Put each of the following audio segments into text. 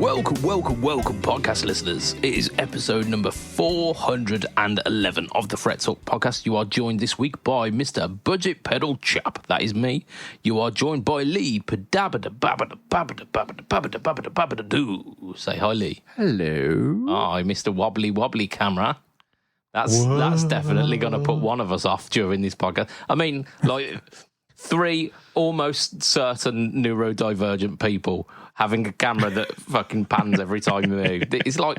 Welcome, podcast listeners. It is episode number 411 of the Fret Talk podcast. You are joined this week by Mr. BudgetPedalChap. That is me. You are joined by Lee. Say hi, Lee. Hello. Hi, Mr. Wobbly camera. That's definitely going to put one of us off during this podcast. I mean, like, three almost certain neurodivergent people having a camera that fucking pans every time you move. It's like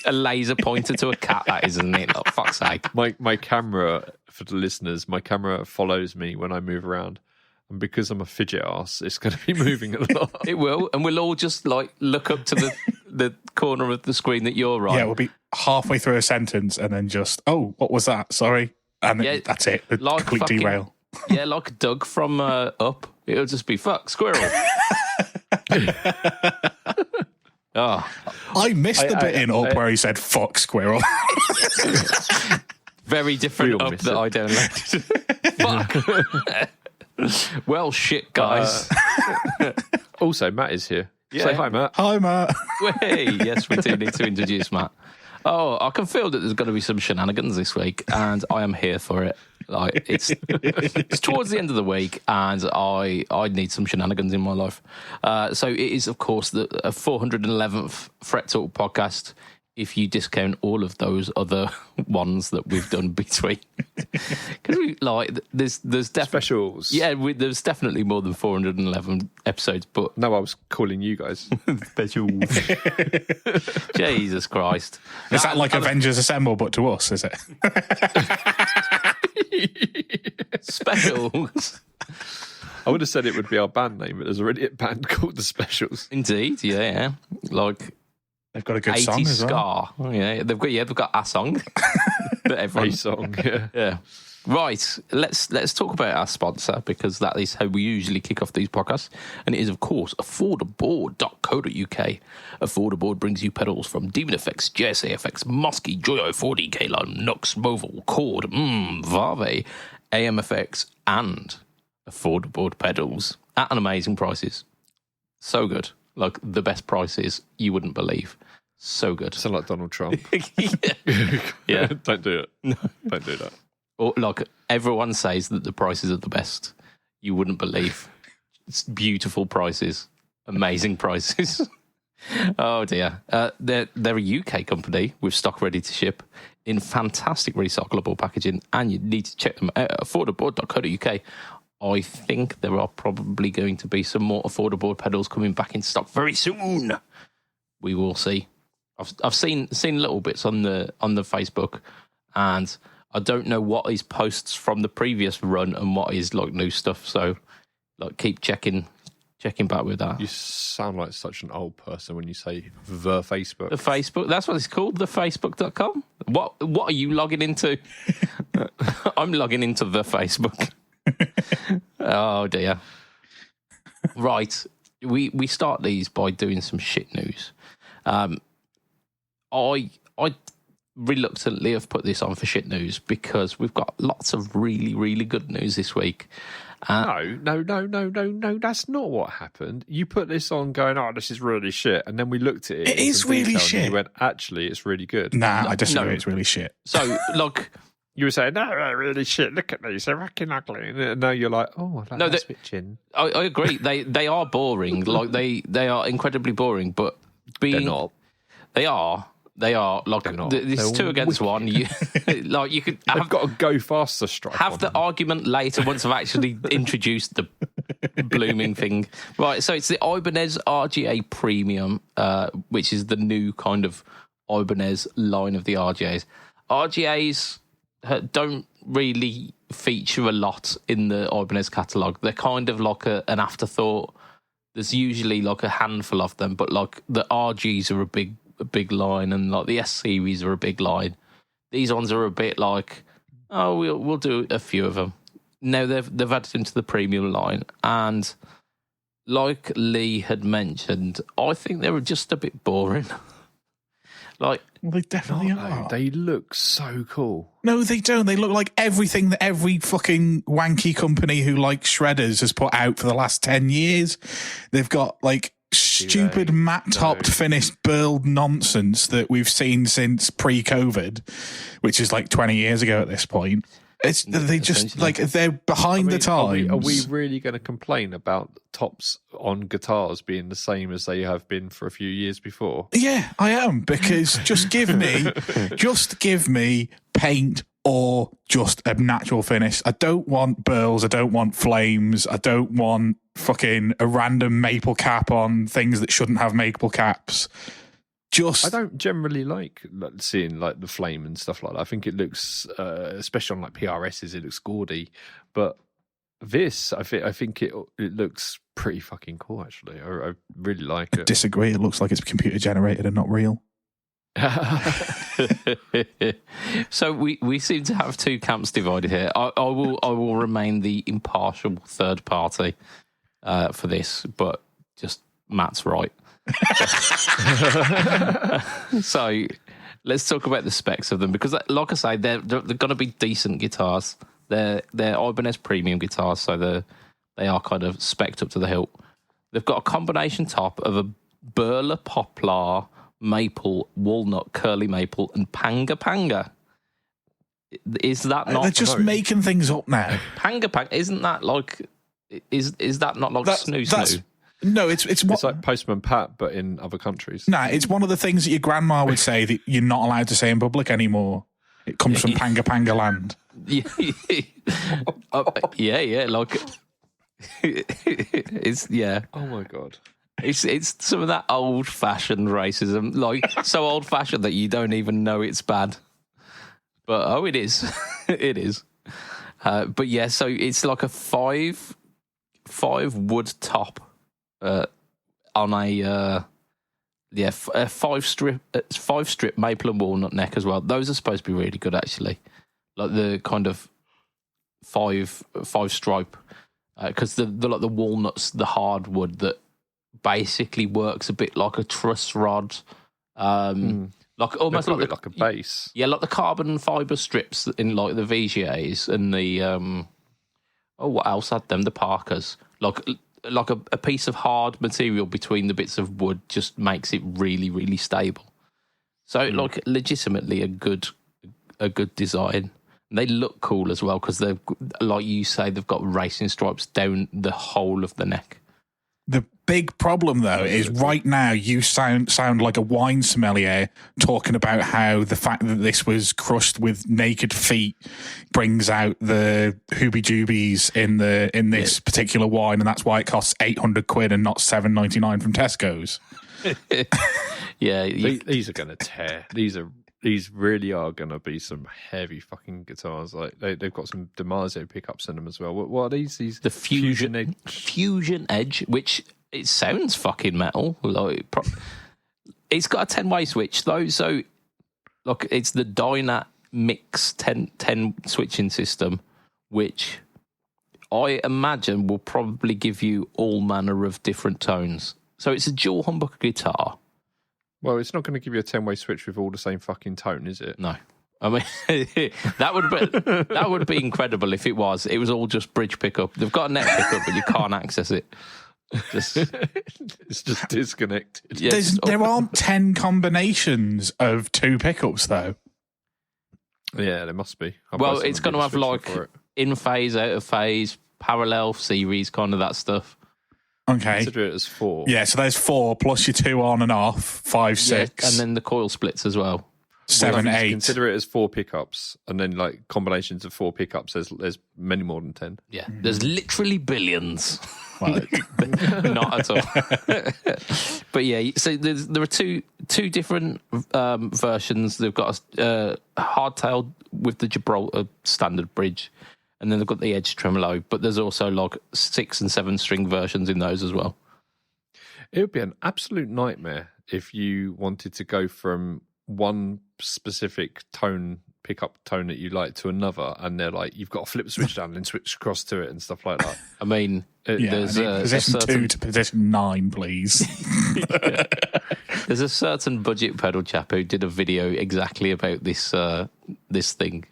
a laser pointer to a cat, that is, isn't it? Like, fuck's sake. My camera, for the listeners, my camera follows me when I move around. And because I'm a fidget ass, it's going to be moving a lot. It will. And we'll all just, like, look up to the corner of the screen that you're on. Yeah, we'll be halfway through a sentence and then just, oh, what was that? Sorry. And then that's it. A like complete fucking, derail. Yeah, like Doug from Up. It'll just be, fuck, squirrel. Oh, I missed the bit in Up where he said, fuck, squirrel. very different Up that I downloaded. Fuck. Well, shit, guys. Also, Matt is here. Yeah. Say hi, Matt. Hi, Matt. Hey, yes, we do need to introduce Matt. Oh, I can feel that there's going to be some shenanigans this week, and I am here for it. Like, it's towards the end of the week, and I need some shenanigans in my life. So it is, of course, the 411th Fret Talk podcast, if you discount all of those other ones that we've done between. Because we there's definitely Specials. Yeah, there's definitely more than 411 episodes, but No, I was calling you guys. specials. Jesus Christ. Is that like Avengers Assemble, but to us, is it? Specials. I would have said it would be our band name, but there's already a band called The Specials. Indeed, yeah. Like They've got a good song 80s as well. ska. Yeah, they've got a song. That everyone, A song, yeah. yeah. Right, let's talk about our sponsor, because that is how we usually kick off these podcasts, and it is, of course, affordaboard.co.uk. Affordaboard brings you pedals from Demon Effects, JSA Effects, Muskie, Joyo, 4D, K-Line, Nux, Moval, Chord, Vave, AM Effects, and Affordaboard pedals at an amazing prices. So good. Like, the best prices you wouldn't believe. So good. Sound like Donald Trump. Yeah. Don't do it. No. Don't do that. Or, like, everyone says that the prices are the best. You wouldn't believe. It's beautiful prices. Amazing prices. Oh, dear. They're a UK company with stock ready to ship in fantastic recyclable packaging, and you need to check them out at affordaboard.co.uk. I think there are probably going to be some more affordable pedals coming back in stock very soon. We will see. I've seen little bits on the Facebook, and I don't know what is posts from the previous run and what is like new stuff. So, like, keep checking back with that. You sound like such an old person when you say the Facebook. The Facebook, that's what it's called, thefacebook.com. What are you logging into? I'm logging into the Facebook. Oh dear. Right. We start these by doing some shit news. I reluctantly have put this on for shit news because we've got lots of really, really good news this week. No, that's not what happened. You put this on going, oh, this is really shit, and then we looked at it. It is really shit. And you went, actually, it's really good. Nah, I disagree. It's really shit. So, like, you were saying, no, really shit, look at these, they're fucking ugly. And now you're like, oh, that's a bit chin. I agree. They are boring. Like, they are incredibly boring, but They're not. They are. Like, this 2 against 1. You could I've got a go faster strike. Have the argument later once I've actually introduced the blooming thing. Right, so it's the Ibanez RGA Premium, which is the new kind of Ibanez line of the RGAs. RGAs don't really feature a lot in the Ibanez catalogue. They're kind of like an afterthought. There's usually like a handful of them, but like the RGs are a big line, and like the S series are a big line. These ones are a bit like, oh, we'll do a few of them. Now they've added into the premium line, and like Lee had mentioned, I think they were just a bit boring. Like, well, they definitely are. They look so cool. No, they don't. They look like everything that every fucking wanky company who likes shredders has put out for the last 10 years. They've got like stupid matte-topped finished burled nonsense that we've seen since pre-COVID, which is like 20 years ago at this point. They just like they're behind the times. Are we really going to complain about tops on guitars being the same as they have been for a few years before? Yeah, I am, because just give me paint or just a natural finish. I don't want burls. I don't want flames. I don't want fucking a random maple cap on things that shouldn't have maple caps. I don't generally like seeing like the flame and stuff like that. I think it looks, especially on like PRSs, it looks gaudy. But this, I think it looks pretty fucking cool. Actually, I really like it. I disagree. It looks like it's computer generated and not real. So we seem to have two camps divided here. I will remain the impartial third party for this, but just Matt's right. So let's talk about the specs of them, because like I say, they're going to be decent guitars. They're Ibanez premium guitars, so they are kind of spec'd up to the hilt. They've got a combination top of a burler poplar, maple, walnut, curly maple, and panga. Is that not? They're just making things up now. Panga, isn't that like? Is that not like snoo? No, it's like Postman Pat, but in other countries. Nah, it's one of the things that your grandma would say that you're not allowed to say in public anymore. It comes from Panga land. Yeah, like it's Oh my god. It's some of that old-fashioned racism, like so old-fashioned that you don't even know it's bad. But it is, it is. But yeah, so it's like a five wood top on a five strip maple and walnut neck as well. Those are supposed to be really good, actually. Like the kind of five stripe, because the like the walnuts, the hardwood that basically works a bit like a truss rod, like almost like a base. Yeah, like the carbon fiber strips in like the VGAs and the what else had them? The Parkers, like a piece of hard material between the bits of wood just makes it really, really stable. So like legitimately a good design. And they look cool as well because they've, like you say, they've got racing stripes down the whole of the neck. The big problem, though, is right now you sound like a wine sommelier talking about how the fact that this was crushed with naked feet brings out the hooby-doobies in this particular wine, and that's why it costs £800 and not $7.99 from Tesco's. Yeah, these are going to tear. These really are going to be some heavy fucking guitars. Like they've got some DiMarzio pickups in them as well. What are these? The Fusion Edge, which it sounds fucking metal. Like it's got a 10-way switch though, so look, it's the Dynat Mix 10 switching system, which I imagine will probably give you all manner of different tones. So it's a dual humbucker guitar. Well, it's not going to give you a 10-way switch with all the same fucking tone, is it? No. I mean, that would be incredible if it was. It was all just bridge pickup. They've got a neck pickup, but you can't access it. It's just disconnected. Yeah, there aren't 10 combinations of two pickups, though. Yeah, there must be. Well, it's going to have like in phase, out of phase, parallel series, kind of that stuff. Okay. Consider it as 4. Yeah, so there's 4 plus your 2 on and off, 5, 6. And then the coil splits as well. 7, 8. Consider it as 4 pickups, and then like combinations of 4 pickups. There's many more than 10. Yeah, there's literally billions. Not at all. But yeah, so there are two different versions. They've got a hardtail with the Gibraltar standard bridge, and then they've got the Edge tremolo. But there's also like 6 and 7 string versions in those as well. It would be an absolute nightmare if you wanted to go from one specific pickup tone that you like to another, and they're like, you've got to flip the switch down and switch across to it and stuff like that. I mean, there's position 2 to position 9, please. Yeah. There's a certain budget pedal chap who did a video exactly about this thing.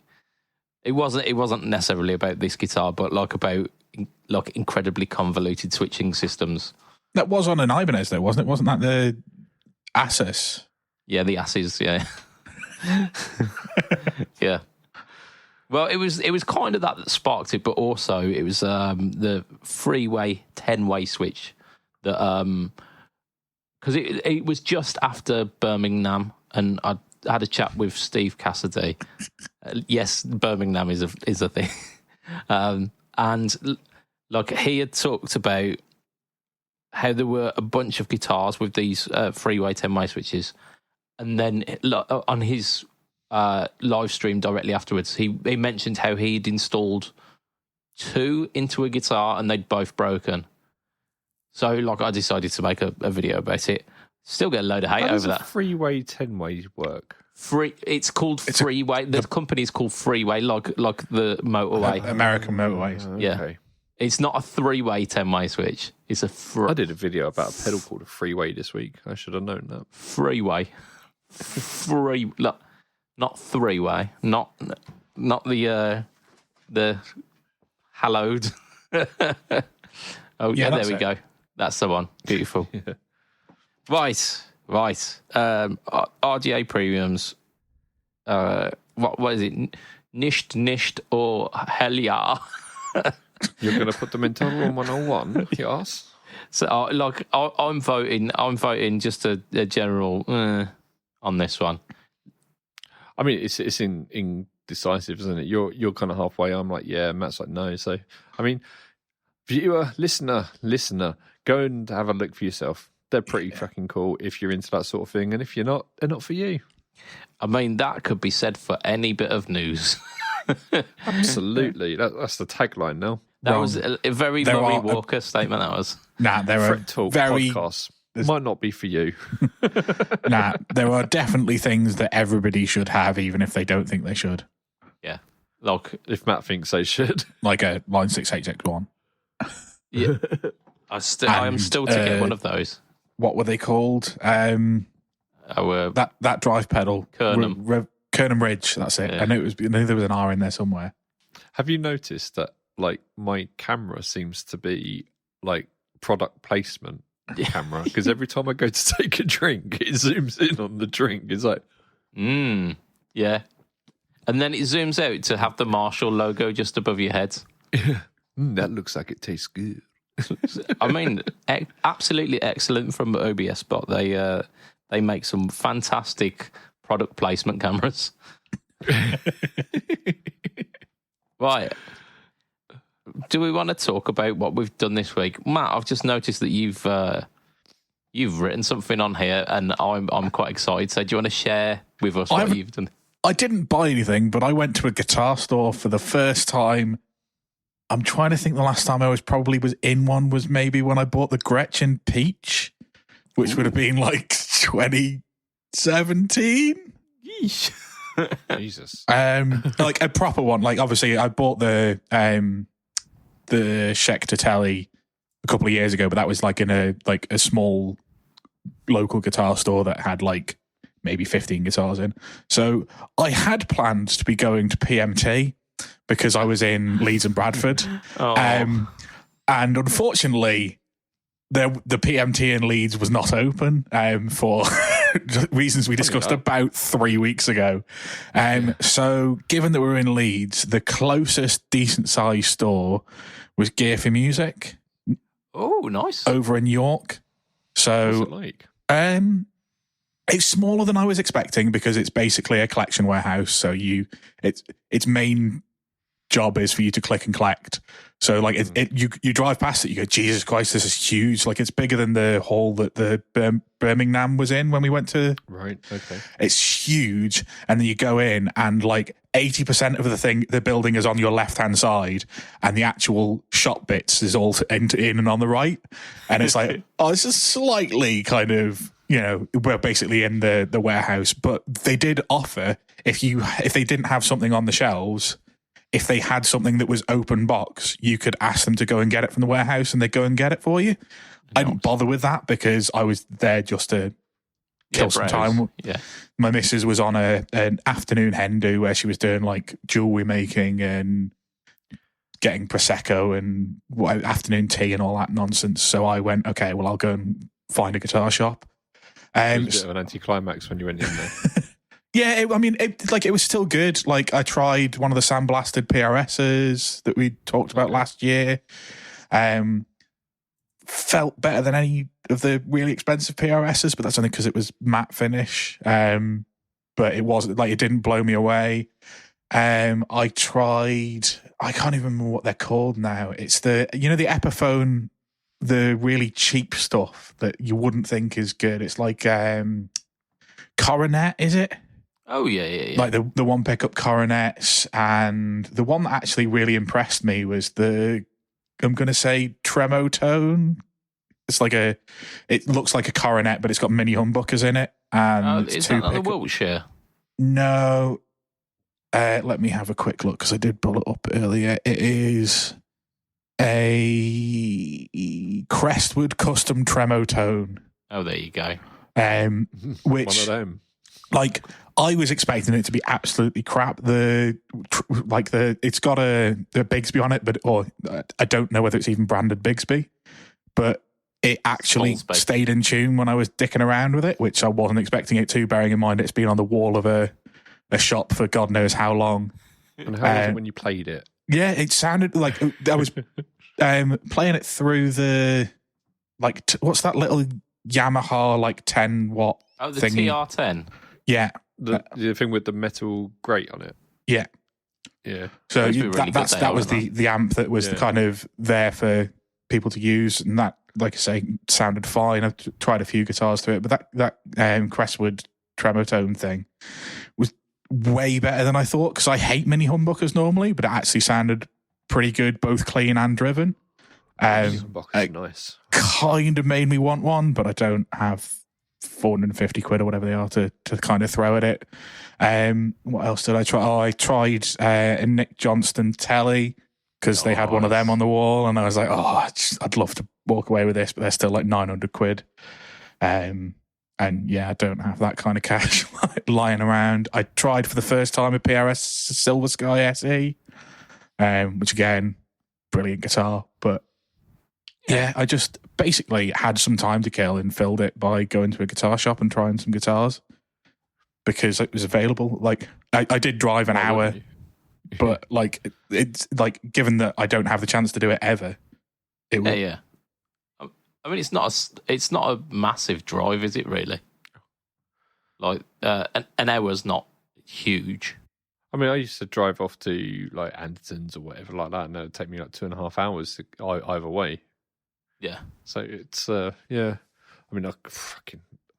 It wasn't necessarily about this guitar, but like about like incredibly convoluted switching systems. That was on an Ibanez, though, wasn't it? Wasn't that the Asus? Yeah, the asses. Yeah, yeah. Well, it was kind of that sparked it, but also it was the freeway 10-way switch that because it was just after Birmingham, and I had a chat with Steve Cassidy. Yes, Birmingham is a thing, and like he had talked about how there were a bunch of guitars with these freeway 10-way switches, and then on his live stream directly afterwards, he mentioned how he'd installed 2 into a guitar and they'd both broken. So, like, I decided to make a video about it. Still get a load of hate over that. Freeway 10-way work. It's called Freeway. The company's called Freeway, like the motorway, American motorways. Yeah, Okay. it's not a 3-way 10-way switch. It's a I did a video about a pedal called a Freeway this week. I should have known that. freeway. Look, not 3-way, not the hallowed. Oh yeah, there we go. That's the one. Beautiful. Yeah. Right. RGA premiums. What is it? Nisht or hell yeah? You're going to put them in total on 101, yes? So, I'm voting. I'm voting just a general on this one. I mean, it's indecisive, isn't it? You're kind of halfway. I'm like, yeah. Matt's like, no. So, I mean, viewer, listener, go and have a look for yourself. They're pretty fucking cool if you're into that sort of thing, and if you're not, they're not for you. I mean, that could be said for any bit of news. Absolutely, that's the tagline now. That was a very Murray Walker statement. That was. Nah, there are Talk very podcasts. Might not be for you. Nah, there are definitely things that everybody should have, even if they don't think they should. Yeah, like If Matt thinks they should. Like a Line 6 HX1. yeah, I am still to get one of those. What were they called? That drive pedal. Kernam. Kernam Ridge, that's it. Yeah. I knew there was an R in there somewhere. Have you noticed that, like, my camera seems to be like product placement camera? Because every time I go to take a drink, it zooms in on the drink. It's like, yeah, and then it zooms out to have the Marshall logo just above your head. that looks like it tastes good. I mean, absolutely excellent from OBS Spot. They make some fantastic product placement cameras. Right. Do we want to talk about what we've done this week? Matt, I've just noticed that you've written something on here, and I'm quite excited. So do you want to share with us what you've done? I didn't buy anything, but I went to a guitar store for the first time. I'm trying to think the last time I was in one was maybe when I bought the Gretchen Peach, which would have been like 2017. Yeesh. Jesus. Like a proper one. Like obviously I bought the Schecter Telly a couple of years ago, but that was like in a small local guitar store that had like maybe 15 guitars in. So I had planned to be going to PMT because I was in Leeds and Bradford. And unfortunately the PMT in Leeds was not open for reasons we discussed about 3 weeks ago. So given that we're in Leeds, the closest decent sized store was Gear for Music. Oh, nice. Over in York. So What's it like? It's smaller than I was expecting because it's basically a collection warehouse. So its main job is for you to click and collect. So like you drive past it, you go, Jesus Christ, this is huge. Like it's bigger than the hall that the Birmingham was in when we went to. Right. Okay. It's huge, and then you go in, and like 80% of the building is on your left hand side, and the actual shop bits is all in and on the right. And it's like, oh, it's just slightly kind of, we're basically in the warehouse, but they did offer if they didn't have something on the shelves. If they had something that was open box, you could ask them to go and get it from the warehouse and they'd go and get it for you. I didn't bother with that because I was there just to kill some time. Yeah. My missus was on an afternoon hen do where she was doing like jewelry making and getting Prosecco and afternoon tea and all that nonsense. So I went, okay, well, I'll go and find a guitar shop. It was a bit of an anticlimax when you went in there. Yeah, it was still good. Like, I tried one of the sandblasted PRSs that we talked about last year. Felt better than any of the really expensive PRSs, but that's only because it was matte finish. But it wasn't like, it didn't blow me away. I tried, I can't even remember what they're called now. It's the Epiphone, the really cheap stuff that you wouldn't think is good. It's like Coronet, is it? Oh, yeah. Like the one pickup Coronets, and the one that actually really impressed me was I'm going to say Tremotone. It's like it looks like a Coronet, but it's got mini humbuckers in it. And is that the Wiltshire? No. Let me have a quick look, because I did pull it up earlier. It is a Crestwood custom Tremotone. Oh, there you go. Which, one of them. Like, I was expecting it to be absolutely crap. It's got a Bigsby on it, or I don't know whether it's even branded Bigsby, but it actually stayed in tune when I was dicking around with it, which I wasn't expecting it to, bearing in mind it's been on the wall of a shop for God knows how long. And how was it when you played it? Yeah, it sounded like I was playing it through the what's that little Yamaha 10 watt? Oh, the thingy? TR10. Yeah, the thing with the metal grate on it. Yeah. So that was the amp that was the kind of there for people to use, and that, like I say, sounded fine. I've tried a few guitars through it, but that Crestwood Tremotone thing was way better than I thought, because I hate mini humbuckers normally, but it actually sounded pretty good, both clean and driven. Humbuckers nice. Kind of made me want one, but I don't have 450 quid or whatever they are to kind of throw at it. What else did I try? Oh, I tried a Nick Johnston telly, because they had one of them on the wall, and I was like, I'd love to walk away with this, but they're still like 900 quid. And yeah, I don't have that kind of cash lying around. I tried for the first time a PRS Silver Sky SE, which again, brilliant guitar. But yeah, I just basically had some time to kill and filled it by going to a guitar shop and trying some guitars, because it was available. Like, I did drive an hour, but it's like, given that I don't have the chance to do it ever, it would. Yeah. I mean, it's not a massive drive, is it really? Like, an hour's not huge. I mean, I used to drive off to like Anderton's or whatever like that, and it would take me like 2.5 hours either way. Yeah. So it's yeah. I mean,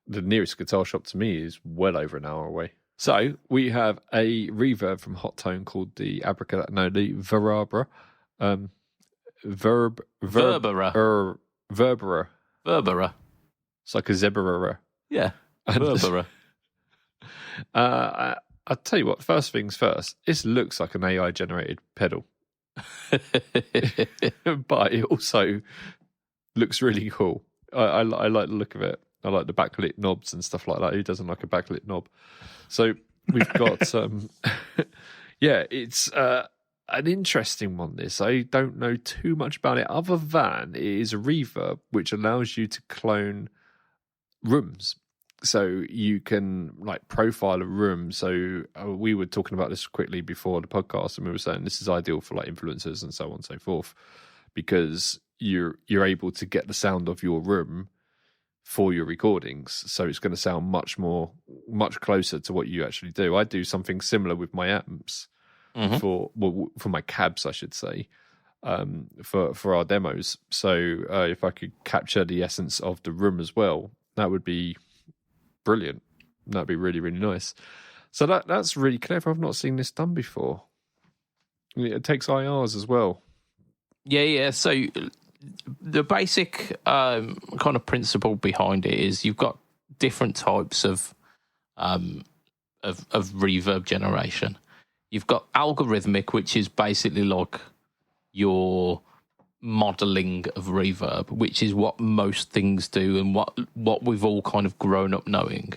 the nearest guitar shop to me is well over an hour away. So we have a reverb from Hot Tone called the Verabra. Verbera. It's like a zebra. Yeah. Verbera. I'll tell you what, first things first, this looks like an AI generated pedal. But it also looks really cool. I like the look of it. I like the backlit knobs and stuff like that. Who doesn't like a backlit knob? So we've got it's an interesting one, this. I don't know too much about it, other than it is a reverb which allows you to clone rooms. So you can profile a room. So we were talking about this quickly before the podcast, and we were saying this is ideal for influencers and so on and so forth, because you're able to get the sound of your room for your recordings. So it's going to sound much closer to what you actually do. I do something similar with my amps. Mm-hmm. For my cabs, I should say, for our demos. So if I could capture the essence of the room as well, that would be brilliant. That'd be really, really nice. So that's really clever. I've not seen this done before. It takes IRs as well. Yeah. So the basic kind of principle behind it is you've got different types of reverb generation. You've got algorithmic, which is basically like your modeling of reverb, which is what most things do and what we've all kind of grown up knowing.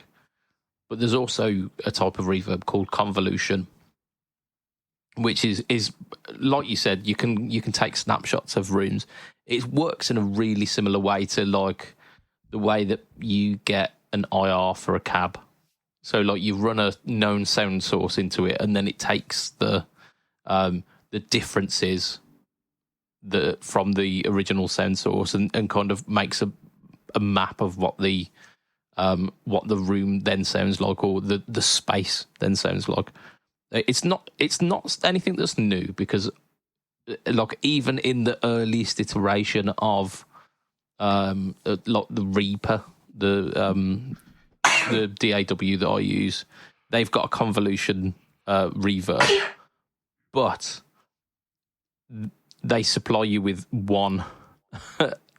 But there's also a type of reverb called convolution, which is like you said, you can take snapshots of rooms. It works in a really similar way to like the way that you get an IR for a cab. So like you run a known sound source into it, and then it takes the differences from the original sound source and kind of makes a map of what the room then sounds like, or the space then sounds like. It's not anything that's new, because like even in the earliest iteration of like the Reaper, the DAW that I use, they've got a convolution reverb, but they supply you with one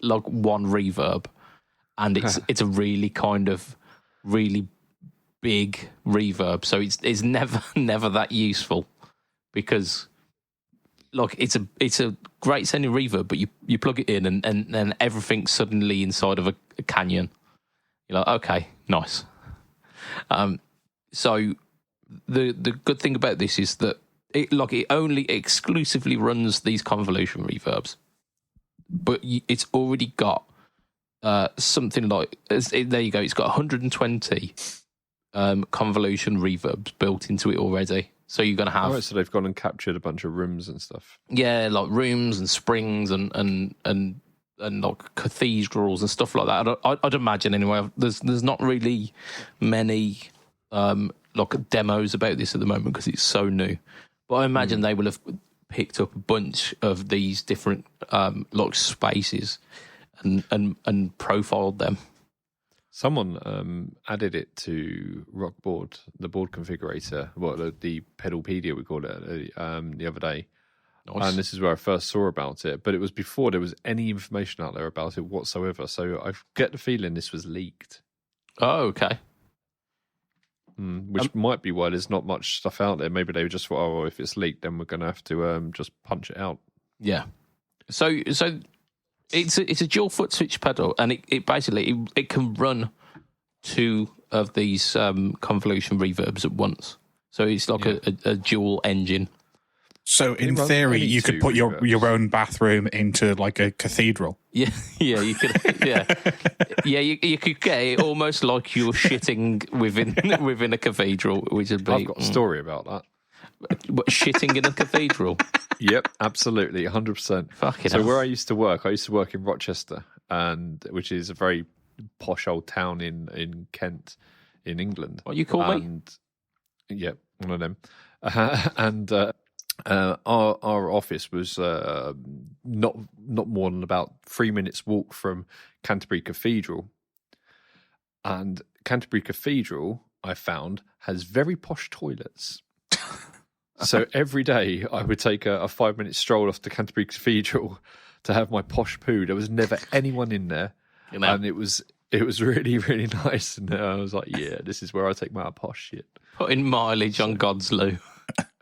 reverb, and it's a really kind of really big reverb, so it's never that useful, because like it's a great sounding reverb, but you plug it in and then everything's suddenly inside of a canyon. You're like, okay, nice. So the good thing about this is that it only exclusively runs these convolution reverbs, but it's already got something like, there you go, it's got 120 convolution reverbs built into it already. So you're going to have... Oh, so they've gone and captured a bunch of rooms and stuff. Yeah, like rooms and springs and like cathedrals and stuff like that. I'd imagine anyway. There's not really many like demos about this at the moment because it's so new. But I imagine they will have picked up a bunch of these different like spaces and profiled them. Someone added it to Rockboard, the board configurator, the Pedalpedia we called it, the other day. Nice. And this is where I first saw about it, but it was before there was any information out there about it whatsoever. So I get the feeling this was leaked. Oh, okay. Which might be why there's not much stuff out there. Maybe they just thought, oh, well, if it's leaked, then we're going to have to just punch it out. Yeah. So it's a dual foot switch pedal, and it basically it can run two of these convolution reverbs at once. So it's like a dual engine. So in theory, you could put your own bathroom into like a cathedral. Yeah, you could. Yeah, you could get it almost like you're shitting within a cathedral, which would be. I've got a story about that. What, shitting in a cathedral? Yep, absolutely, 100%. Fucking so hell. where I used to work in Rochester, which is a very posh old town in Kent, in England. What you call me? Yep, one of them. Our office was not more than about 3 minutes walk from Canterbury Cathedral, and Canterbury Cathedral, I found, has very posh toilets. So every day I would take a 5-minute stroll off to Canterbury Cathedral to have my posh poo. There was never anyone in there, and it was really, really nice. And I was like, yeah, this is where I take my posh shit. Putting mileage on God's loo.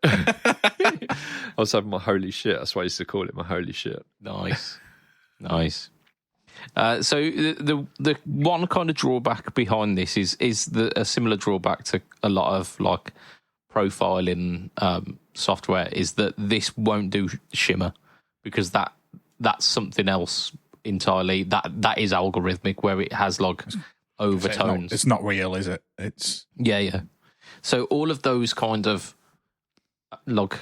I was having my holy shit. That's why I used to call it my holy shit. Nice. So the one kind of drawback behind this is a similar drawback to a lot of like profiling software, is that this won't do shimmer, because that's something else entirely. That is algorithmic, where it has like overtones. It's not real, is it? It's yeah. So all of those kind of like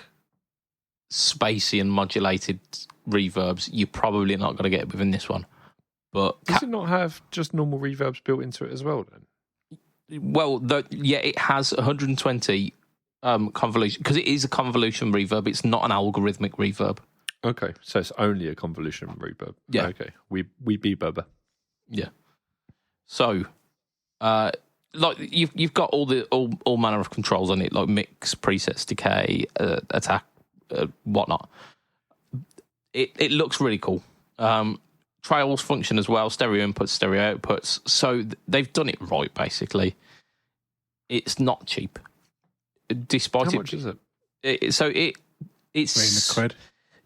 spacey and modulated reverbs, you're probably not going to get within this one. But does it not have just normal reverbs built into it as well then? Well, it has 120 convolution, because it is a convolution reverb. It's not an algorithmic reverb. Okay, so it's only a convolution reverb. Yeah. Okay, we be bubba. Yeah. So, like you've got all manner of controls on it, like mix, presets, decay, attack, whatnot. It looks really cool. Trails function as well, stereo inputs, stereo outputs. So they've done it right, basically. It's not cheap. Despite How much is it? It's £300.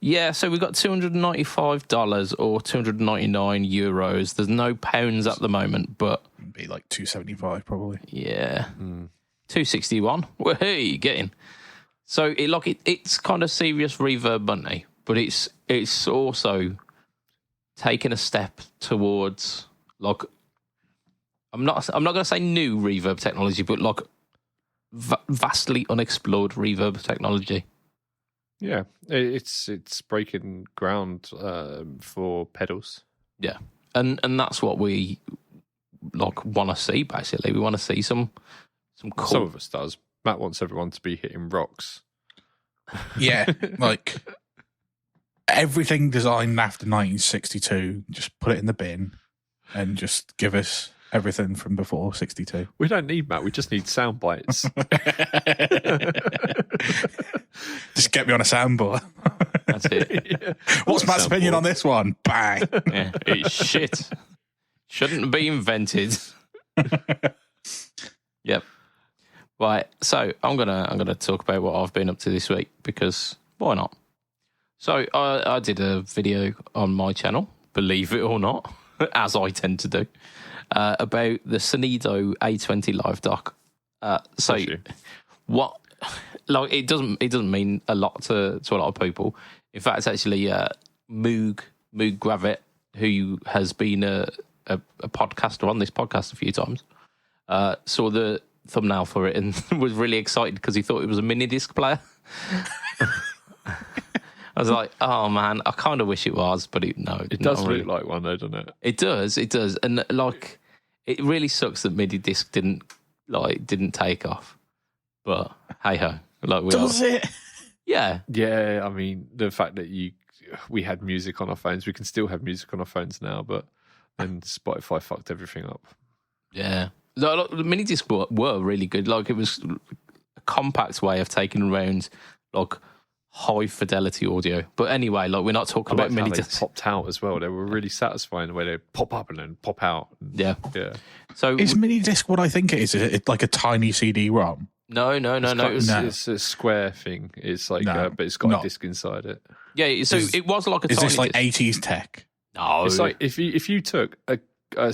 Yeah, so we've got $295 or €299. There's no pounds at the moment, but it'd be like $275 probably. yeah, $261. Hey, get in. So it's kind of serious reverb money, but it's also taking a step towards like I'm not going to say new reverb technology, but like vastly unexplored reverb technology. Yeah, it's breaking ground for pedals. Yeah, and that's what we like want to see. Basically, we want to see some cool. Some of us does. Matt wants everyone to be hitting rocks. Yeah, like everything designed after 1962, just put it in the bin and just give us everything from before 62. We don't need Matt. We just need sound bites. Just get me on a soundboard. That's it. Yeah. What's Matt's opinion on this one? Bang. Yeah, it's shit. Shouldn't be invented. Yep. Right. So I'm gonna talk about what I've been up to this week because why not? So I did a video on my channel, believe it or not, as I tend to do, about the Sonido A20 Live Dock. So what? Like it doesn't mean a lot to a lot of people. In fact, it's actually Moog Gravit, who has been a podcaster on this podcast a few times, saw the thumbnail for it and was really excited because he thought it was a mini disc player. I was like, oh man, I kind of wish it was, but it does look like one though, doesn't it? It does, and like it really sucks that mini disc didn't take off. But hey ho, like it? Yeah. I mean, the fact that we had music on our phones, we can still have music on our phones now, but then Spotify fucked everything up. Yeah, the mini disc were really good. Like it was a compact way of taking around like high fidelity audio. But anyway, like we're not talking about mini discs. They popped out as well. They were really satisfying the way they pop up and then pop out. Yeah. So is mini disc what I think it is? Is it like a tiny CD-ROM? No. It's a square thing. It's like, but it's got a disc inside it. Yeah. So it was like a. Is tiny this like disc. 80s tech? No, it's like if you took a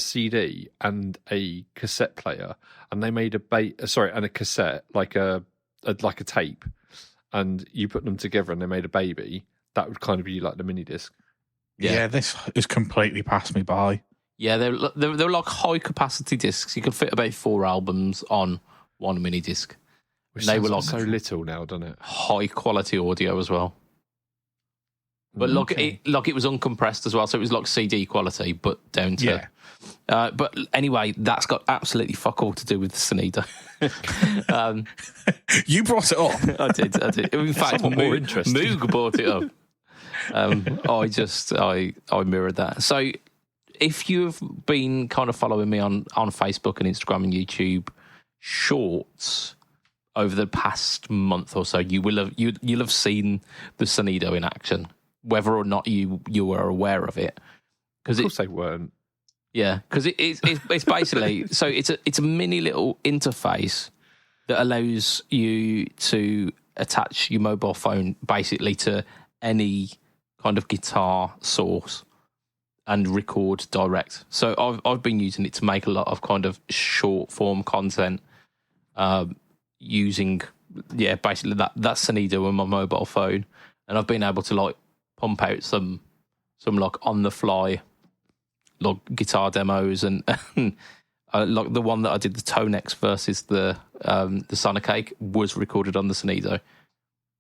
CD and a cassette player, and they made and a cassette like a tape, and you put them together and they made a baby. That would kind of be like the mini disc. Yeah, this is completely passed me by. Yeah, they're like high capacity discs. You could fit about 4 albums on one mini disc. Which they were like like so little now, doesn't it? High quality audio as well. But it was uncompressed as well, so it was like CD quality, but down to. Yeah. But anyway, that's got absolutely fuck all to do with the Sonido. You brought it up. I did. In fact, Moog brought it up. I mirrored that. So if you've been kind of following me on Facebook and Instagram and YouTube Shorts over the past month or so, you'll have seen the Sonido in action, whether or not you were aware of it. Of course they weren't. Yeah, because it's basically so it's a mini little interface that allows you to attach your mobile phone basically to any kind of guitar source and record direct. So I've been using it to make a lot of kind of short form content, using basically that Sonido on my mobile phone, and I've been able to like pump out some like on the fly like guitar demos and like the one that I did, the Tonex versus the Sonic Cake, was recorded on the Sonido.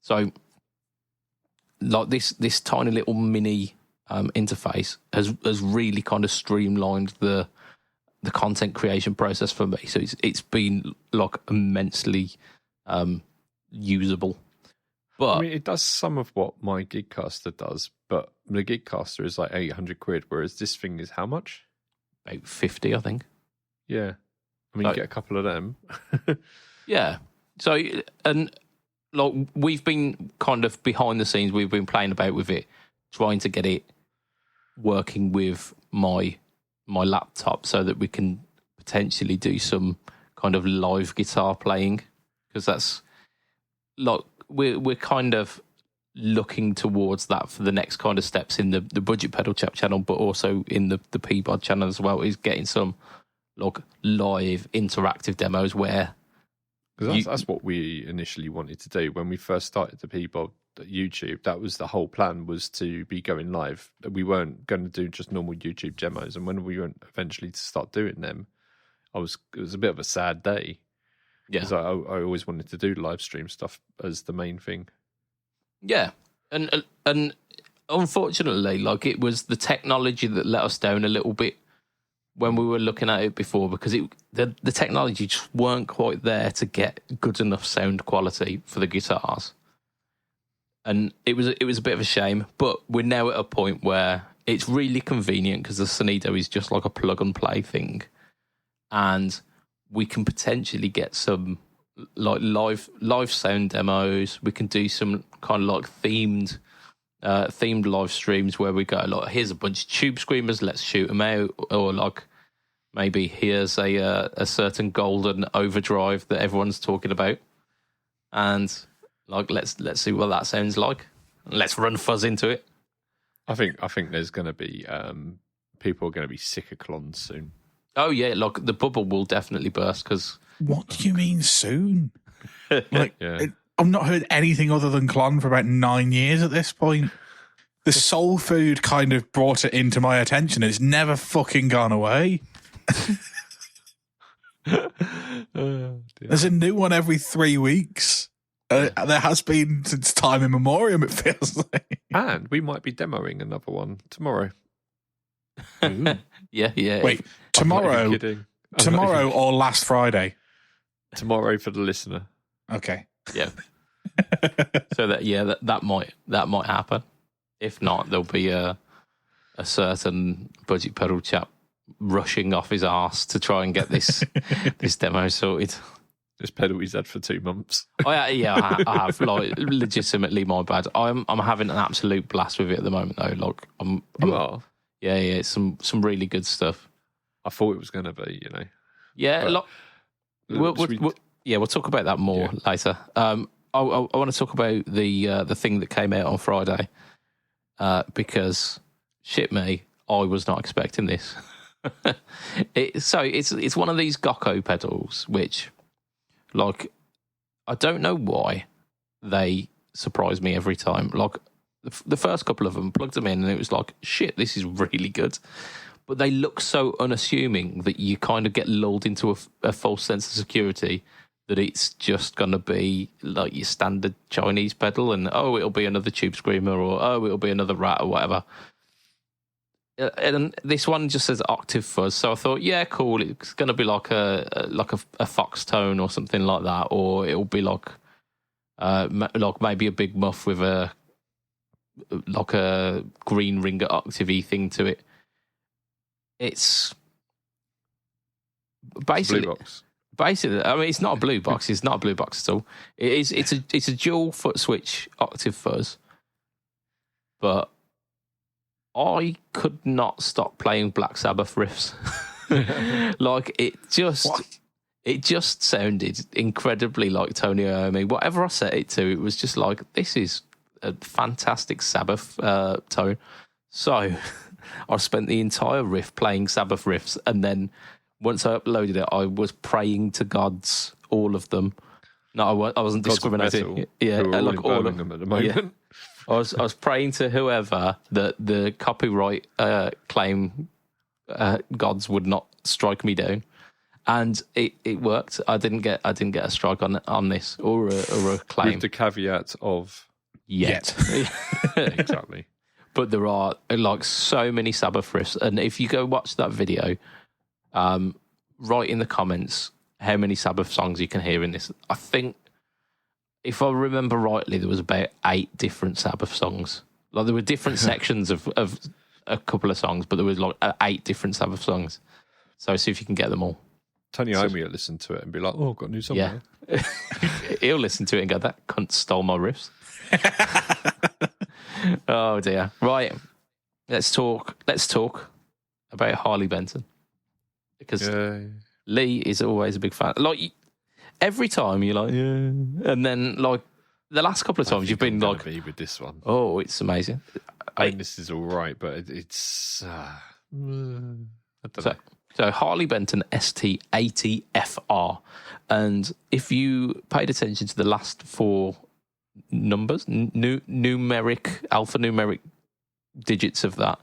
So like this tiny little mini interface has really kind of streamlined the content creation process for me. So it's been like immensely usable. But I mean, it does some of what my Gigcaster does, but the Gigcaster is like 800 quid, whereas this thing is how much? About 50, I think. Yeah. I mean, you get a couple of them. Yeah. So, and like we've been kind of behind the scenes, we've been playing about with it, trying to get it working with my laptop so that we can potentially do some kind of live guitar playing, because that's like we're kind of looking towards that for the next kind of steps in the BudgetPedalChap channel, but also in the PBOD channel as well, is getting some like live interactive demos where Because that's what we initially wanted to do when we first started the PBOD YouTube. That was the whole plan, was to be going live. We weren't going to do just normal YouTube demos. And when we went eventually to start doing them, it was a bit of a sad day. Yeah. Because I always wanted to do live stream stuff as the main thing. Yeah. And unfortunately, like, it was the technology that let us down a little bit when we were looking at it before, because the technology just weren't quite there to get good enough sound quality for the guitars. And it was a bit of a shame, but we're now at a point where it's really convenient because the Sonido is just like a plug and play thing. And we can potentially get some like live sound demos. We can do some kind of like themed live streams where we go like, here's a bunch of tube screamers, let's shoot them out, or like maybe here's a certain golden overdrive that everyone's talking about, and like let's see what that sounds like. Let's run fuzz into it. I think there's going to be people are going to be sick of clones soon. Oh yeah, like the bubble will definitely burst. Because what do you mean soon? Like, Yeah. I've not heard anything other than Clon for about 9 years at this point. The soul food kind of brought it into my attention. It's never fucking gone away. There's a new one every 3 weeks. There has been since time immemorial, it feels like. And we might be demoing another one tomorrow. yeah. Wait, tomorrow or last Friday? Tomorrow for the listener. Okay. Yeah. So that might happen. If not, there'll be a certain budget pedal chap rushing off his arse to try and get this this demo sorted. This pedal he's had for 2 months. I have like legitimately my bad. I'm having an absolute blast with it at the moment though. Like You are? Yeah, it's some really good stuff. I thought it was going to be, you know. Yeah, we'll talk about that more later. I want to talk about the thing that came out on Friday because shit me, I was not expecting this. It's one of these Gocko pedals which, like, I don't know why they surprise me every time. Like the first couple of them, plugged them in and it was like, shit, this is really good. But they look so unassuming that you kind of get lulled into a false sense of security that it's just going to be like your standard Chinese pedal and, oh, it'll be another tube screamer, or, oh, it'll be another rat or whatever. And this one just says octave fuzz. So I thought, yeah, cool. It's going to be like a fox tone or something like that. Or it'll be like maybe a big muff with a green ringer octave-y thing to it. It's basically Blue box. Basically, I mean, it's not a blue box. It's not a blue box at all. It's a dual foot switch octave fuzz. But I could not stop playing Black Sabbath riffs. Like it just sounded incredibly like Tony Iommi. Whatever I set it to, it was just like, this is a fantastic Sabbath tone. So I spent the entire riff playing Sabbath riffs, and then once I uploaded it, I was praying to gods, all of them. No, I wasn't Gods discriminating. Yeah, like all of them at the moment. Yeah. I was praying to whoever that the copyright claim gods would not strike me down, and it worked. I didn't get a strike on this or a claim. With the caveat of yet. Exactly. But there are like so many Sabbath riffs, and if you go watch that video, write in the comments how many Sabbath songs you can hear in this. I think, if I remember rightly, there was about 8 different Sabbath songs. Like there were different sections of a couple of songs, but there was like 8 different Sabbath songs. So see if you can get them all. Tony Iommi will listen to it and be like, "Oh, I've got a new song." Yeah, he'll listen to it and go, "That cunt stole my riffs." Oh dear. Right, let's talk about Harley Benton, because Lee is always a big fan. Like every time you're like, yeah, and then like the last couple of times you've been like, be with this one. Oh, it's amazing. I mean, this is all right, but it's I don't know. So Harley Benton ST80FR. And if you paid attention to the last four numbers, alphanumeric digits of that,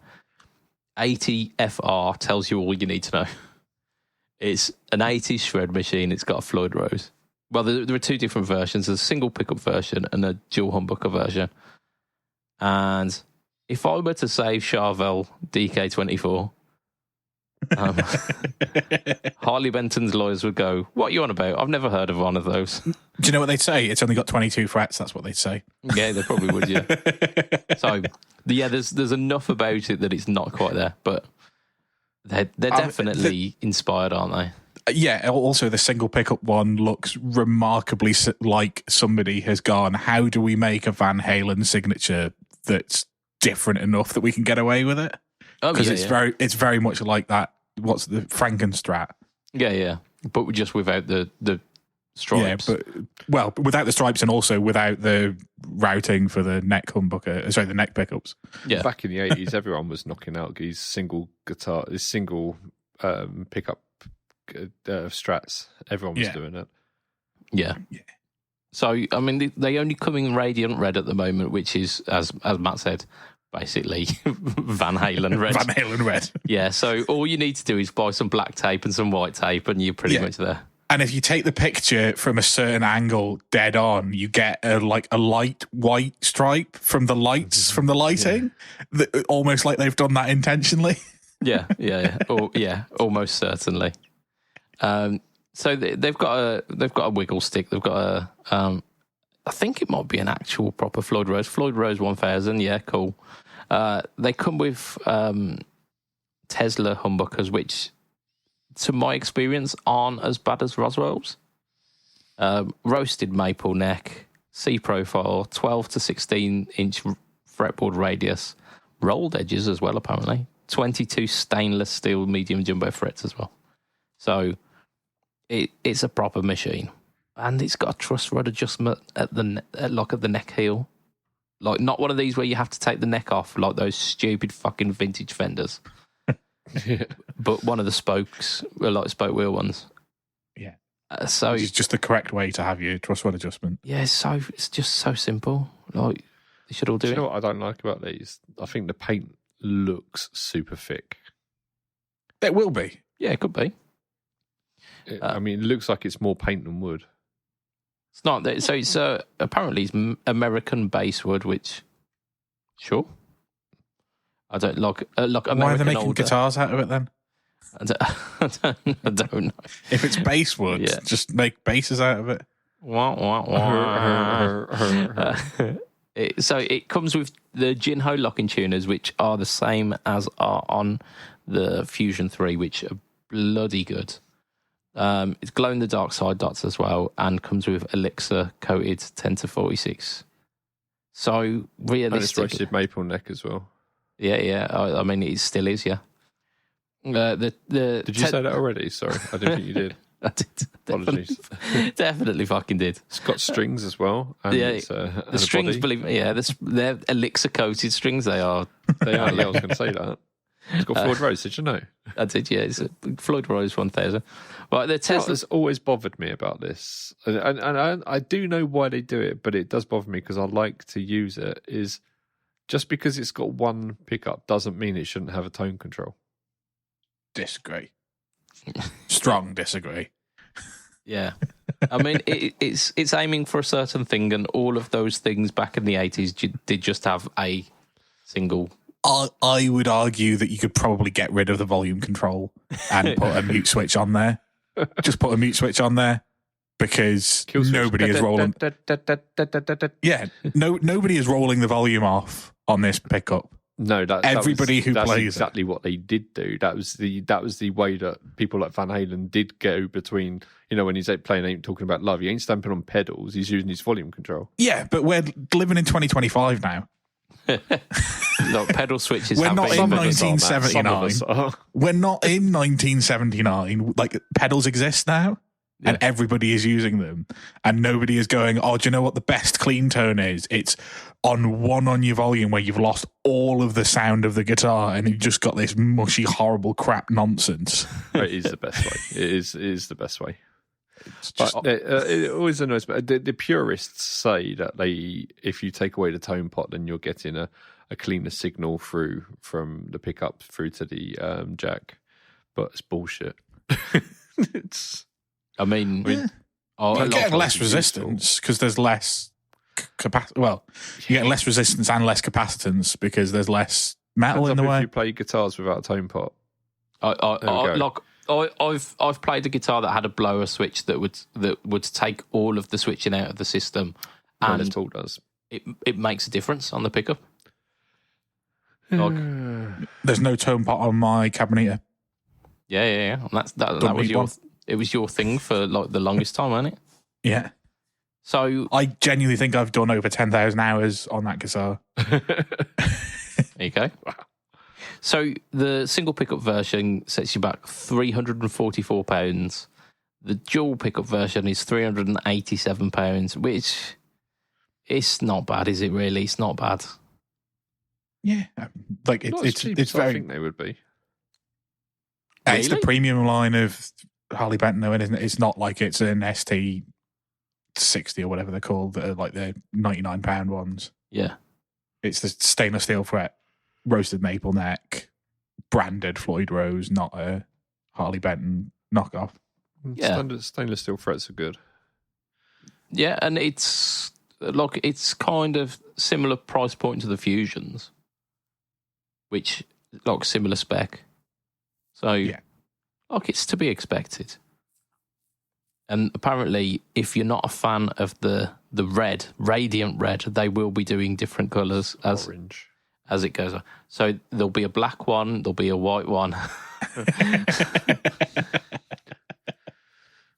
80FR tells you all you need to know. It's an 80s shred machine. It's got a Floyd Rose. Well, there are two different versions. There's a single pickup version and a dual humbucker version. And if I were to say Charvel DK24, Harley Benton's lawyers would go, "What are you on about? I've never heard of one of those." Do you know what they'd say? It's only got 22 frets. That's what they'd say. Yeah, they probably would. Yeah. So, yeah, there's enough about it that it's not quite there, but they're definitely inspired, aren't they? Yeah. Also, the single pickup one looks remarkably like somebody has gone, "How do we make a Van Halen signature that's different enough that we can get away with it?" Because it's very much like that. What's the Frankenstrat? Yeah, but just without the stripes. Yeah, but without the stripes and also without the routing for the neck humbucker. Sorry, the neck pickups. Yeah, back in the 80s, everyone was knocking out these single pickup strats. Everyone was doing it. Yeah. So I mean, they only come in radiant red at the moment, which is, as Matt said, basically Van Halen red. Van Halen red. Yeah, so all you need to do is buy some black tape and some white tape and you're pretty much there. And if you take the picture from a certain angle dead on, you get a light white stripe from the lights from the lighting, almost like they've done that intentionally. Yeah. Almost certainly. So they've got a wiggle stick. They've got a I think it might be an actual proper Floyd Rose 1000. Yeah, cool. They come with Tesla humbuckers, which, to my experience, aren't as bad as Roswell's. Roasted maple neck, C profile, 12 to 16 inch fretboard radius, rolled edges as well, apparently. 22 stainless steel medium jumbo frets as well. So it's a proper machine. And it's got a truss rod adjustment at the neck heel. Like, not one of these where you have to take the neck off, like those stupid fucking vintage Fenders. But one of the spokes, like spoke wheel ones. Yeah. So it's just the correct way to have your truss rod adjustment. Yeah, it's just so simple. Like, they should all do it. You know what I don't like about these? I think the paint looks super thick. It will be. Yeah, it could be. I mean, it looks like it's more paint than wood. It's not. So it's apparently it's American basswood, which, sure. I don't like American. Why are they making older guitars out of it then? I don't know. If it's basswood, just make basses out of it. So it comes with the Jinho locking tuners, which are the same as are on the Fusion 3, which are bloody good. It's glow in the dark side dots as well, and comes with Elixir coated 10 to 46. So realistically, and it's roasted maple neck as well. Yeah. I mean, it still is. Yeah. Did you say that already? Sorry, I didn't think you did. I did. Apologies. Definitely fucking did. It's got strings as well. And the strings, they're Elixir coated strings. They are. They are. Yeah, I was going to say that. It's got Floyd Rose, did you know? I did, yeah. It's a Floyd Rose 1000. Right, the Tesla's always bothered me about this. And I do know why they do it, but it does bother me because I like to use it, is just because it's got one pickup doesn't mean it shouldn't have a tone control. Disagree. Strong disagree. Yeah. I mean, it's aiming for a certain thing, and all of those things back in the 80s did just have a single... I would argue that you could probably get rid of the volume control and put a mute switch on there. Just put a mute switch on there, because nobody is rolling. Nobody is rolling the volume off on this pickup. No, that's exactly what they did do. That was the way that people like Van Halen did go between. You know, when he's playing, ain't talking about love. He ain't stamping on pedals. He's using his volume control. Yeah, but we're living in 2025 now. Look, pedal switches. We're not in 1979. We're not in 1979. Like, pedals exist now. and everybody is using them, and nobody is going, oh, do you know what the best clean tone is? It's on one on your volume where you've lost all of the sound of the guitar and you've just got this mushy, horrible crap nonsense. It is the best way. It is the best way. It always annoys me. The purists say that if you take away the tone pot, then you're getting a cleaner signal through from the pickup through to the jack. But it's bullshit. I mean, you're getting less resistance because there's less capacity. Well, you get less resistance and less capacitance because there's less metal in the way. If you play guitars without a tone pot, I've played a guitar that had a blower switch that would take all of the switching out of the system, and it all does. It makes a difference on the pickup. Like, there's no tone pot on my cabinet. Yeah. And that was it was your thing for like the longest time, wasn't it? Yeah. So I genuinely think I've done over 10,000 hours on that guitar. There you go. Wow. So the single pickup version sets you back £344. The dual pickup version is £387, which it's not bad, is it? Really, it's not bad. Yeah, like it's very. I think they would be. Really? It's the premium line of Harley Benton, though, isn't it? It's not like it's an ST60 or whatever they're called, that are like the £99 ones. Yeah, it's the stainless steel fret, roasted maple neck, branded Floyd Rose, not a Harley Benton knockoff. Yeah, stainless steel frets are good. Yeah, and it's kind of similar price point to the Fusions, which like similar spec. So yeah, like it's to be expected. And apparently, if you're not a fan of the red, radiant red, they will be doing different colours as orange as it goes on. So there'll be a black one, there'll be a white one. If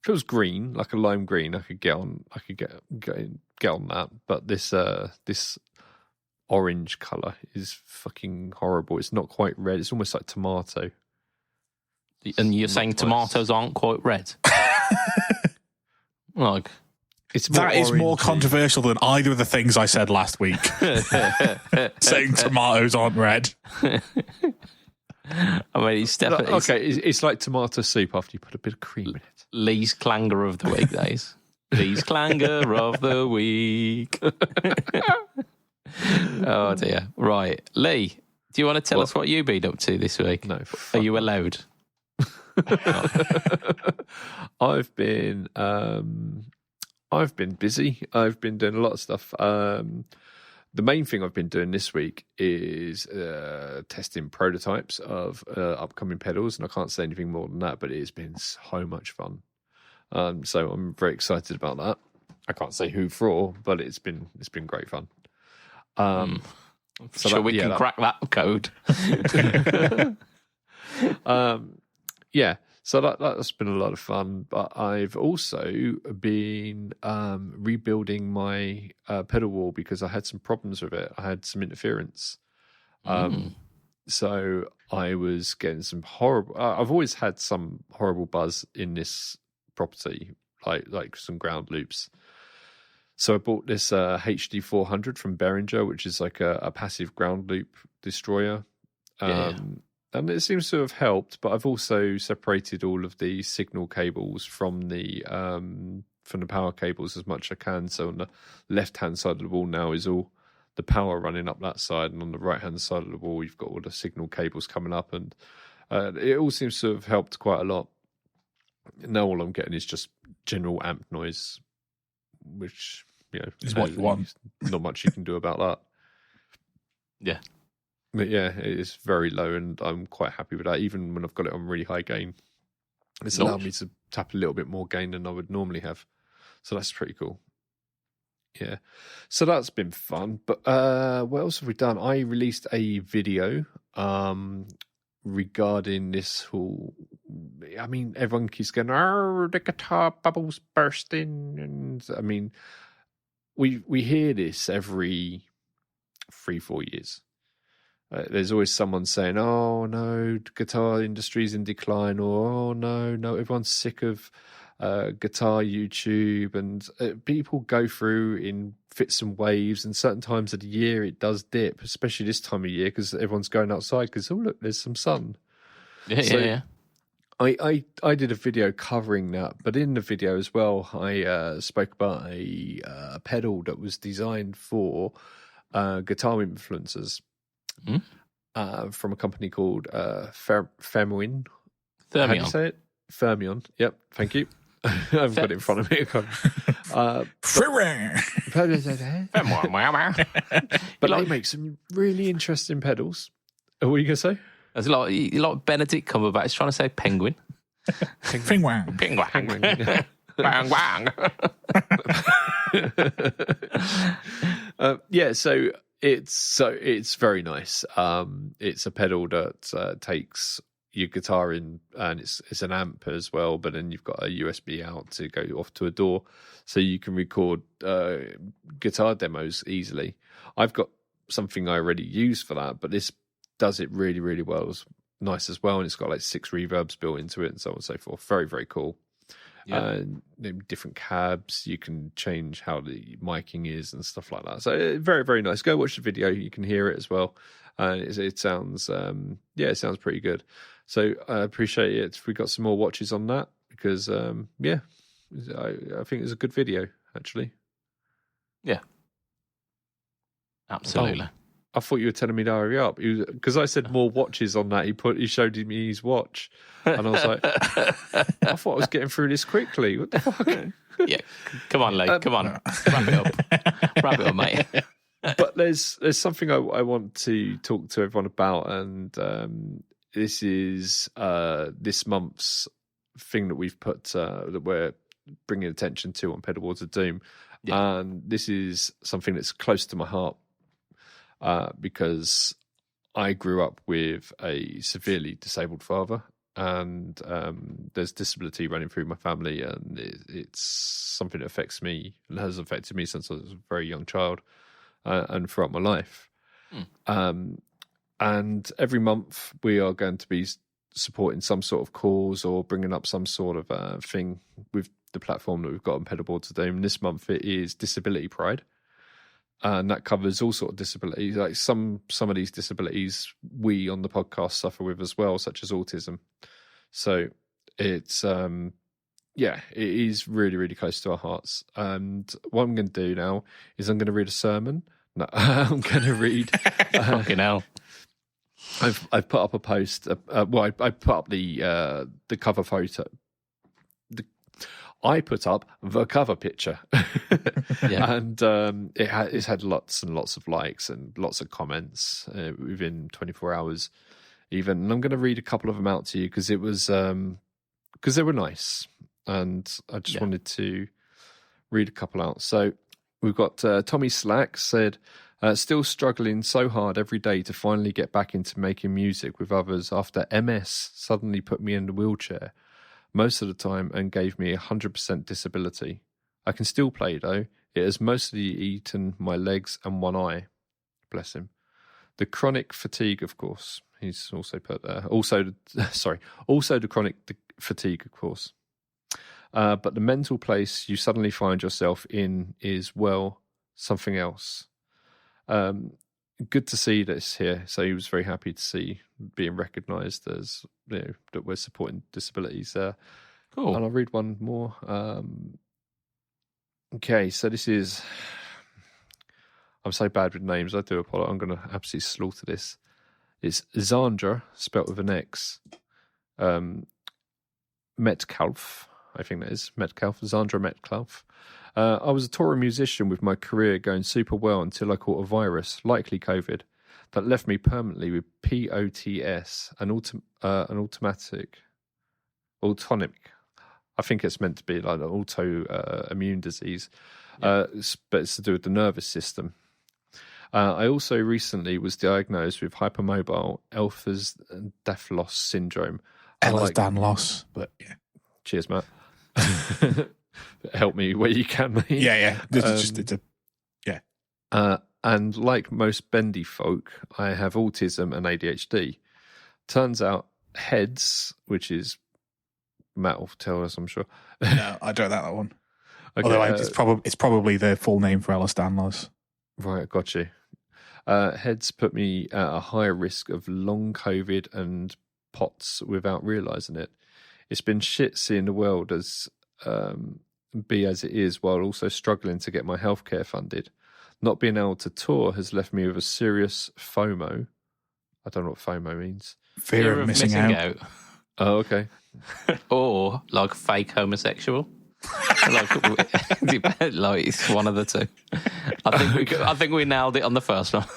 it was green, like a lime green, I could get on that. But this orange colour is fucking horrible. It's not quite red. It's almost like tomato. And you're saying tomatoes aren't quite red? Like, that is more controversial than either of the things I said last week. Saying tomatoes aren't red. I mean, it's definitely okay. It's like tomato soup after you put a bit of cream in it. Lee's clanger of the weekdays. Lee's clanger of the week. Oh dear. Right, Lee. Do you want to tell us what you've been up to this week? No. Are you allowed? I've been busy. I've been doing a lot of stuff. The main thing I've been doing this week is testing prototypes of upcoming pedals, and I can't say anything more than that, but it has been so much fun. So I'm very excited about that. I can't say who for, but it's been great fun. So sure we can crack that code. Yeah, so that's been a lot of fun. But I've also been rebuilding my pedal wall because I had some problems with it. I had some interference. So I was getting some horrible... I've always had some horrible buzz in this property, like some ground loops. So I bought this HD 400 from Behringer, which is like a passive ground loop destroyer. And it seems to have helped, but I've also separated all of the signal cables from the power cables as much as I can. So on the left-hand side of the wall now is all the power running up that side, and on the right-hand side of the wall you've got all the signal cables coming up, and it all seems to have helped quite a lot. Now all I'm getting is just general amp noise, which is what you want. Not much you can do about that. Yeah. But yeah, it is very low, and I'm quite happy with that. Even when I've got it on really high gain, it's allowed me to tap a little bit more gain than I would normally have. So that's pretty cool. Yeah. So that's been fun. But what else have we done? I released a video regarding this whole... I mean, everyone keeps going, "Oh, the guitar bubbles bursting." And I mean, we hear this every 3-4 years. There's always someone saying, "Oh no, the guitar industry's in decline," or "Oh no, everyone's sick of guitar YouTube, and people go through in fits and waves, and certain times of the year it does dip, especially this time of year because everyone's going outside because, oh, look, there's some sun. Yeah. I did a video covering that, but in the video as well, I spoke about a pedal that was designed for guitar influencers from a company called Fermion. How do you say it? Fermion. Yep, thank you. I've got it in front of me. But they make some really interesting pedals. What are you going to say? It's like Benedict Cumberbatch trying to say penguin. Penguin. Bang, bang. Yeah, so it's very nice. It's a pedal that takes your guitar in, and it's an amp as well, but then you've got a USB out to go off to a DAW, so you can record guitar demos easily. I've got something I already use for that, but this does it really, really well. It's nice as well, and it's got like 6 reverbs built into it and so on and so forth. Very, very cool. Yeah. Different cabs, you can change how the miking is and stuff like that. So very, very nice. Go watch the video, you can hear it as well. It sounds it sounds pretty good. So I appreciate it if we got some more watches on that, because I think it's a good video actually. Yeah, absolutely. Oh, I thought you were telling me to hurry up because I said more watches on that. He showed me his watch, and I was like, I thought I was getting through this quickly. What the fuck? Yeah, come on, Lee. Come on, wrap it up, mate. But there's something I want to talk to everyone about, and this is this month's thing that we've put that we're bringing attention to on Pedalboards of Doom, and this is something that's close to my heart. Because I grew up with a severely disabled father, and there's disability running through my family, and it's something that affects me and has affected me since I was a very young child and throughout my life. And every month we are going to be supporting some sort of cause or bringing up some sort of thing with the platform that we've got on Pedalboards of Doom. This month it is Disability Pride. And that covers all sorts of disabilities. Like some of these disabilities we on the podcast suffer with as well, such as autism. So it's it is really, really close to our hearts. And what I'm going to do now is I'm going to read a sermon. No, I'm going to read. Fucking hell. I've put up a post. I put up the cover photo. I put up the cover picture, and it's had lots and lots of likes and lots of comments within 24 hours, even. And I'm going to read a couple of them out to you because it was because they were nice, and I just wanted to read a couple out. So we've got Tommy Slack said, still struggling so hard every day to finally get back into making music with others after MS suddenly put me in the wheelchair most of the time and gave me 100% disability. I can still play though. It has mostly eaten my legs and one eye. Bless him. The chronic fatigue, of course. He's also put there. Also the chronic fatigue, of course. But the mental place you suddenly find yourself in is, well, something else. Good to see this here. So he was very happy to see being recognised as, that we're supporting disabilities there. Cool. And I'll read one more. Okay, so this is. I'm so bad with names. I do apologize. I'm going to absolutely slaughter this. It's Zandra, spelt with an X. Metcalf, I think that is Metcalf. Zandra Metcalf. I was a touring musician with my career going super well until I caught a virus, likely COVID, that left me permanently with POTS, an autonomic. I think it's meant to be like an autoimmune disease, but it's to do with the nervous system. I also recently was diagnosed with hypermobile Ehlers-Danlos syndrome. Ehlers-Danlos, but yeah. Cheers, Matt. Help me where you can, mate. Yeah. And like most bendy folk, I have autism and ADHD. Turns out heads, which is Matt will tell us, I'm sure. No, I don't know that one. Okay, Although it's probably the full name for Ehlers-Danlos. Right, got you. Heads put me at a higher risk of long COVID and POTS without realising it. It's been shit seeing the world as be as it is while also struggling to get my healthcare funded. Not being able to tour has left me with a serious FOMO. I don't know what FOMO means. Fear of missing out. Oh, okay. Or like fake homosexual. like it's one of the two. I think we nailed it on the first one.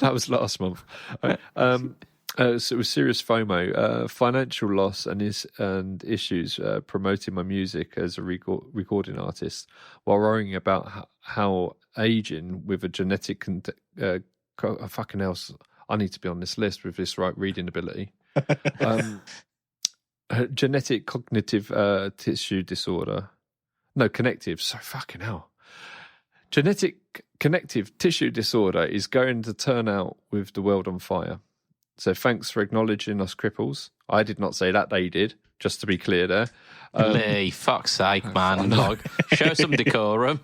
That was last month. So it was serious FOMO, financial loss and issues promoting my music as a recording artist, while worrying about how aging with a genetic fucking else. I need to be on this list with this right reading ability. Genetic cognitive tissue disorder. No, connective. So fucking hell. Genetic connective tissue disorder is going to turn out with the world on fire. So thanks for acknowledging us cripples. I did not say that, they did, just to be clear there. Lee, fuck's sake, man. Like, show some decorum.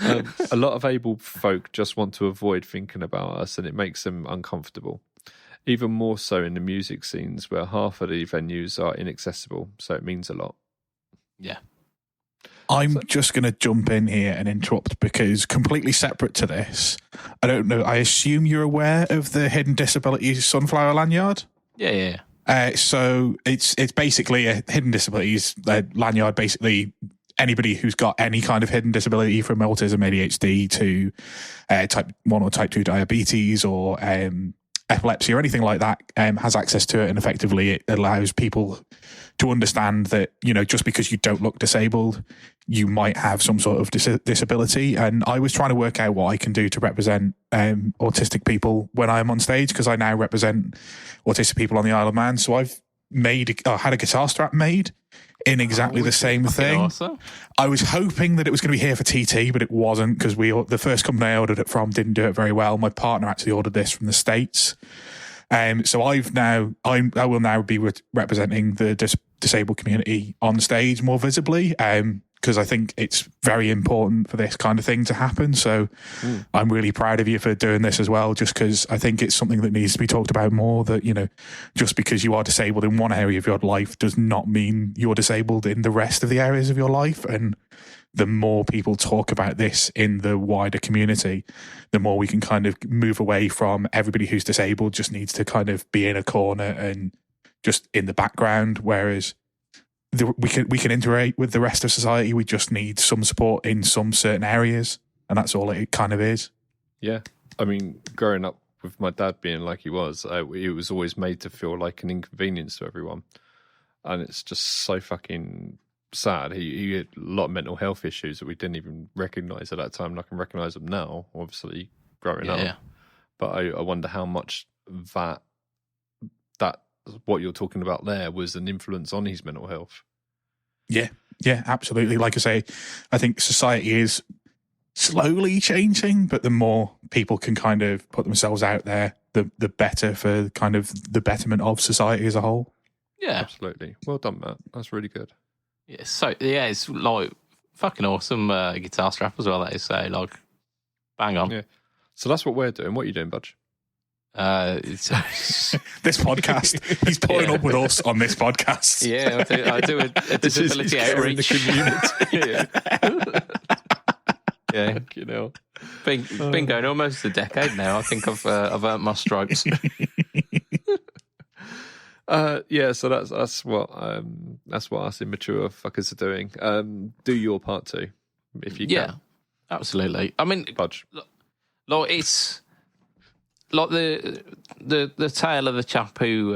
A lot of able folk just want to avoid thinking about us, and it makes them uncomfortable. Even more so in the music scenes where half of the venues are inaccessible, so it means a lot. Yeah. I'm just going to jump in here and interrupt because completely separate to this, I don't know, I assume you're aware of the Hidden Disabilities Sunflower Lanyard? Yeah. So it's basically a hidden disabilities lanyard. Basically, anybody who's got any kind of hidden disability from autism, ADHD to type 1 or type 2 diabetes or epilepsy or anything like that has access to it, and effectively it allows people to understand that, you know, just because you don't look disabled, you might have some sort of disability. And I was trying to work out what I can do to represent autistic people when I'm on stage, because I now represent autistic people on the Isle of Man. So I've had a guitar strap made in exactly the same thing. Awesome. I was hoping that it was going to be here for TT, but it wasn't, because the first company I ordered it from didn't do it very well. My partner actually ordered this from the States. So I will now be representing the disabled community on stage more visibly, because I think it's very important for this kind of thing to happen. So I'm really proud of you for doing this as well, just because I think it's something that needs to be talked about more, that, you know, just because you are disabled in one area of your life does not mean you're disabled in the rest of the areas of your life. And the more people talk about this in the wider community, the more we can kind of move away from everybody who's disabled just needs to kind of be in a corner and just in the background, whereas we can integrate with the rest of society. We just need some support in some certain areas, and that's all it kind of is. Yeah. I mean, growing up with my dad being like he was always made to feel like an inconvenience to everyone, and it's just so fucking sad. He had a lot of mental health issues that we didn't even recognise at that time, and I can recognise them now, obviously, growing up. But I wonder how much that what you're talking about there was an influence on his mental health. Yeah, absolutely. Like I say, I think society is slowly changing, but the more people can kind of put themselves out there, the better for kind of the betterment of society as a whole. Yeah, absolutely. Well done, Matt. That's really good. Yeah, so it's like fucking awesome guitar strap as well. That is, like, bang on. Yeah. So that's what we're doing. What are you doing, Budge? It's this podcast. He's pulling up with us on this podcast. Yeah, I do a disability outreach. Yeah, you know, been going almost a decade now. I think I've earned my stripes. So that's what us immature fuckers are doing. Do your part too, if you can. Yeah, absolutely. I mean, Budge. Like, it's like the tale of the chap who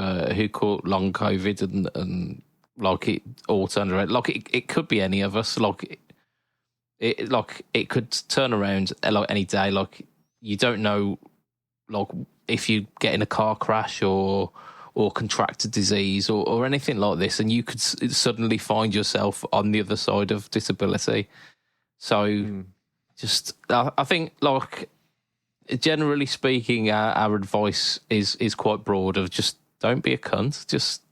caught long COVID and like it all turned around. Like it could be any of us. Like it could turn around like any day. Like, you don't know, like, if you get in a car crash or contract a disease or anything like this, and you could suddenly find yourself on the other side of disability. So just, I think, like, generally speaking, our advice is quite broad, of just don't be a cunt. Just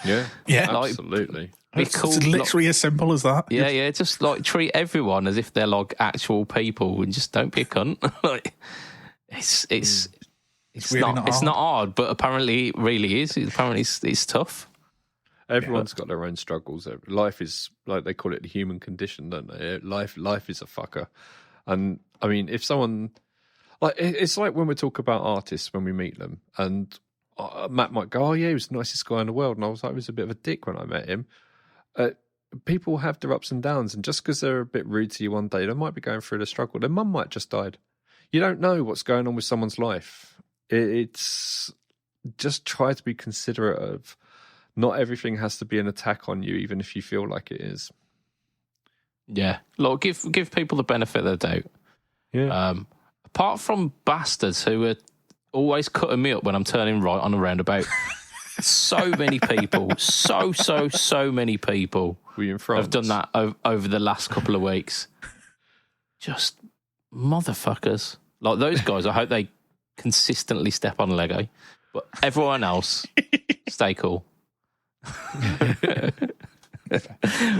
Yeah, absolutely. be cool. It's literally as simple as that. Yeah. Just like treat everyone as if they're like actual people, and just don't be a cunt. Like it's really not hard, but apparently it really is. Apparently it's tough. Everyone's got their own struggles. Life is, like they call it, the human condition, don't they? Life is a fucker. And I mean, if someone, like, it's like when we talk about artists when we meet them, and Matt might go, "Oh yeah, he was the nicest guy in the world," and I was like, "He was a bit of a dick when I met him." People have their ups and downs, and just because they're a bit rude to you one day, they might be going through the struggle. Their mum might just died. You don't know what's going on with someone's life. It's just try to be considerate of. Not everything has to be an attack on you, even if you feel like it is. Yeah, look, give people the benefit of the doubt. Yeah. Apart from bastards who are always cutting me up when I'm turning right on a roundabout. So many people, so many people Were you in France? have done that over the last couple of weeks. Just motherfuckers. Like those guys, I hope they consistently step on Lego. But everyone else, stay cool.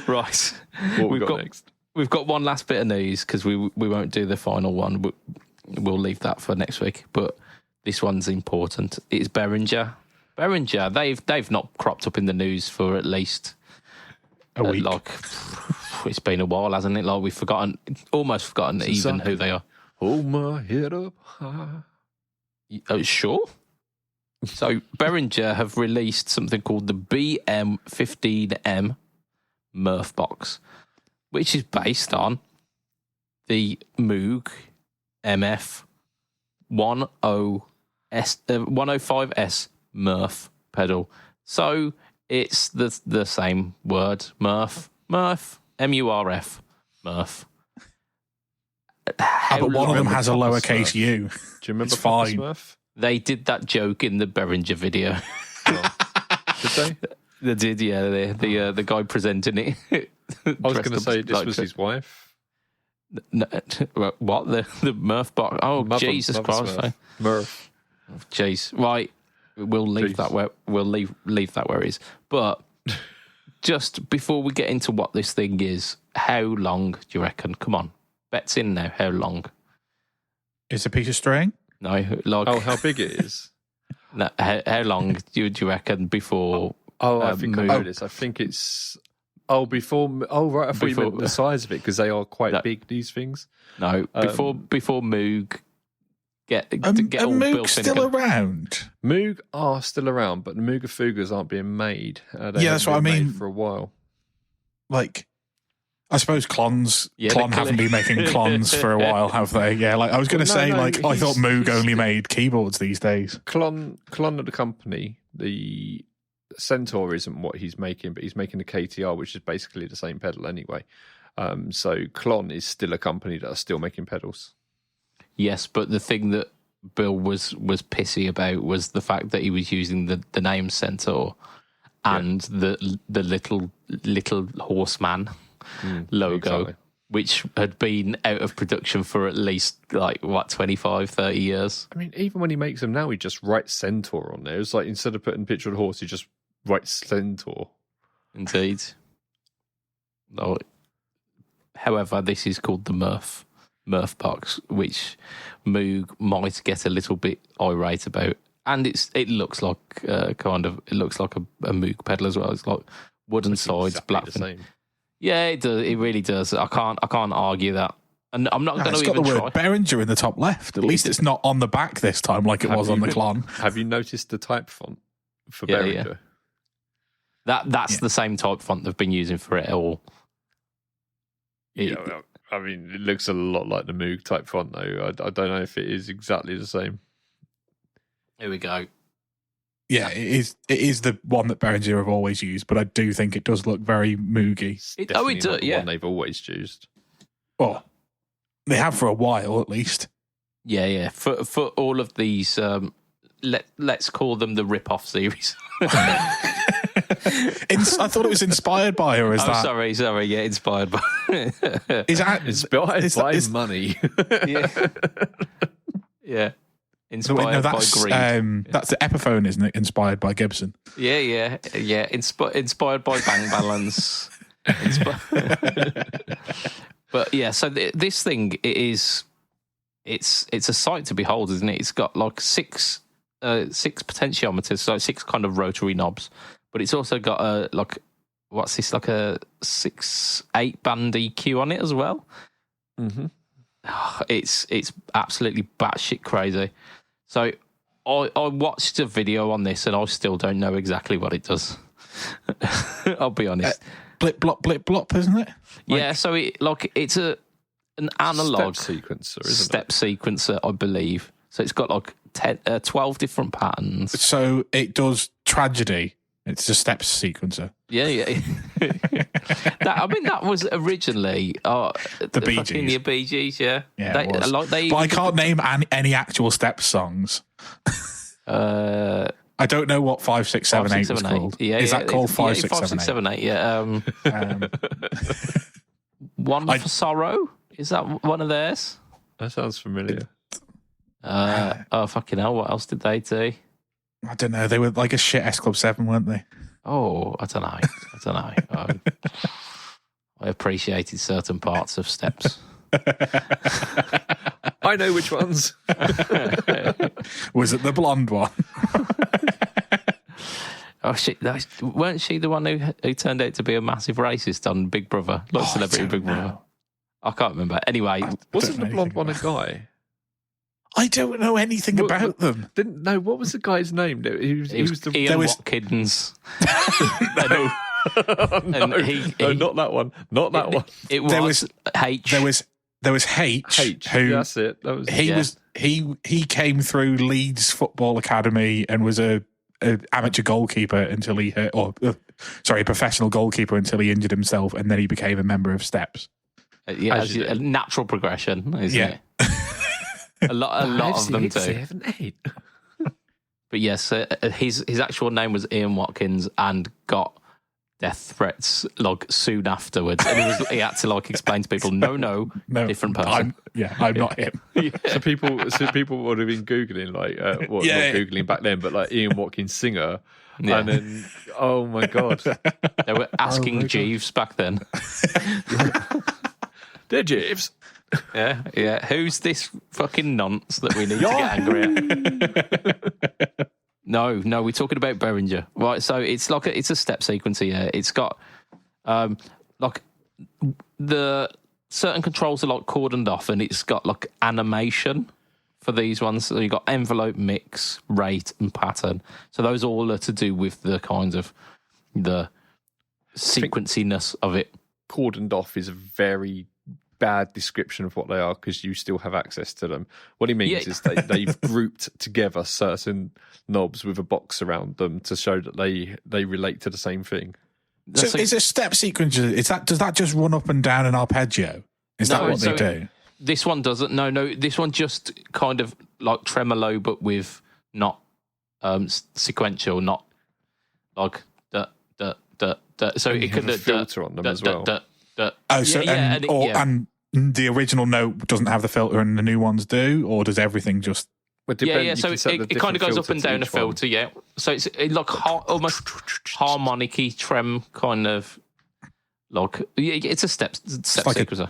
Right. What we've got next? We've got one last bit of news because we won't do the final one. We'll leave that for next week. But this one's important. It's Behringer. Behringer, they've not cropped up in the news for at least a week. Like it's been a while, hasn't it? Like we've almost forgotten even who they are. Hold my head up high. Oh, sure. So Behringer have released something called the BM15M Murph box, which is based on the Moog MF 105S Murph pedal. So it's the same word, Murph, M-U-R-F, Murph. But one of them has a lowercase u. Do you remember It's fine. Smurf? They did that joke in the Behringer video. Did they? They did, yeah. The guy presenting it. I was going to say this was his wife. No, what? The Murph box? Oh, Jesus Christ! Smurf. Murph. Jeez, right. We'll leave that where leave that where it is. But just before we get into what this thing is, how long do you reckon? Come on, bets in now. How long? It's a piece of string. No, like how big it is? No, how long do you reckon before? I think I know this. I think it's before. Oh right, I thought you meant the size of it because they are quite big. These things. No, before Moog get all Moog built still around. Moog are still around, but the Mooga Fugas aren't being made. That's what I mean. For a while, like. I suppose Klon haven't been making Klons for a while, have they? Yeah, like I was going to say, I thought Moog only made keyboards these days. Klon of the company, the Centaur isn't what he's making, but he's making the KTR, which is basically the same pedal anyway. So Klon is still a company that are still making pedals. Yes, but the thing that Bill was pissy about was the fact that he was using the name Centaur and the little horseman logo, exactly. Which had been out of production for at least 25, 30 years. I mean, even when he makes them now, he just writes Centaur on there. It's like instead of putting a picture of the horse, he just writes Centaur. Indeed. No. However, this is called the Murph box, which Moog might get a little bit irate about, and it looks like a Moog pedal as well. It's like wooden sides, exactly black. The same. Yeah, it does. It really does. I can't argue that, and I'm not going to even try. It's got the word Behringer in the top left. At least it's not on the back this time, like it was on the Klon. Have you noticed the type font for Behringer? Yeah. That's the same type font they've been using for it all. I mean, it looks a lot like the Moog type font, though. I don't know if it is exactly the same. Here we go. Yeah, it is the one that Behringer have always used, but I do think it does look very Moogy. It does, the one they've always used. Well, they have for a while, at least. Yeah. For all of these, let's call them the rip-off series. I thought it was inspired by, or is that? Sorry. Yeah, inspired by. Is that inspired by money? Yeah. Inspired by greed. That's the Epiphone, isn't it? Inspired by Gibson. Yeah. Inspired by Bang Balance. But yeah, so this thing it's a sight to behold, isn't it? It's got like six potentiometers, so 6 kind of rotary knobs, but it's also got a like a 6/8 band EQ on it as well. Mm-hmm. It's absolutely batshit crazy. So I watched a video on this and I still don't know exactly what it does. I'll be honest. Blip blop, isn't it? Yeah, so it's an analog step sequencer, isn't step sequencer, I believe. So it's got like 12 different patterns. So it does tragedy. It's a step sequencer. Yeah. That was originally the Bee Gees. The Bee Gees, yeah. But I can't name any actual step songs. I don't know what 5, 6, 7, 8 is called. Yeah, is that called 5, 6, 5, 6, 7, 8? Yeah. One for Sorrow. Is that one of theirs? That sounds familiar. Fucking hell! What else did they do? I don't know. They were like a shit S Club 7, weren't they? Oh, I don't know. I appreciated certain parts of steps. I know which ones. Was it the blonde one? Oh shit! Weren't she the one who turned out to be a massive racist on Big Brother, Celebrity Big Brother? I can't remember. Anyway, wasn't the blonde one a guy? I don't know anything about them. What was the guy's name? He was Ian Watkins. No, not that one. Not that one. It was H. There was H. Who, that's it. That was. He came through Leeds Football Academy and was a amateur goalkeeper until he hurt, a professional goalkeeper until he injured himself, and then he became a member of Steps. A natural progression, isn't it? A lot of them do. 7, 8. But yes, his actual name was Ian Watkins, and got death threats soon afterwards, and he had to explain to people, no, different person. I'm not him. Yeah. So people would have been googling not googling back then, but Ian Watkins singer, and then oh my god, they were asking Jeeves back then. Dear Jeeves. Yeah. Who's this fucking nonce that we need to get angry at? No, we're talking about Behringer, right? So it's it's a step sequencer. Yeah, it's got the certain controls are cordoned off, and it's got animation for these ones. So you got envelope, mix, rate, and pattern. So those all are to do with the kinds of the sequenciness of it. Cordoned off is a very bad description of what they are, because you still have access to them. What he means is they've grouped together certain knobs with a box around them to show that they relate to the same thing. So is a step sequencer, does that just run up and down an arpeggio? Is that what they do? This one doesn't. No, this one just kind of tremolo, but with not sequential, not so and it could filter on them as well. And the original note doesn't have the filter and the new ones do, or does everything just? Yeah. So it kind of goes up and down a filter. Yeah. So it's almost harmonic-y trem kind of it's a step sequencer.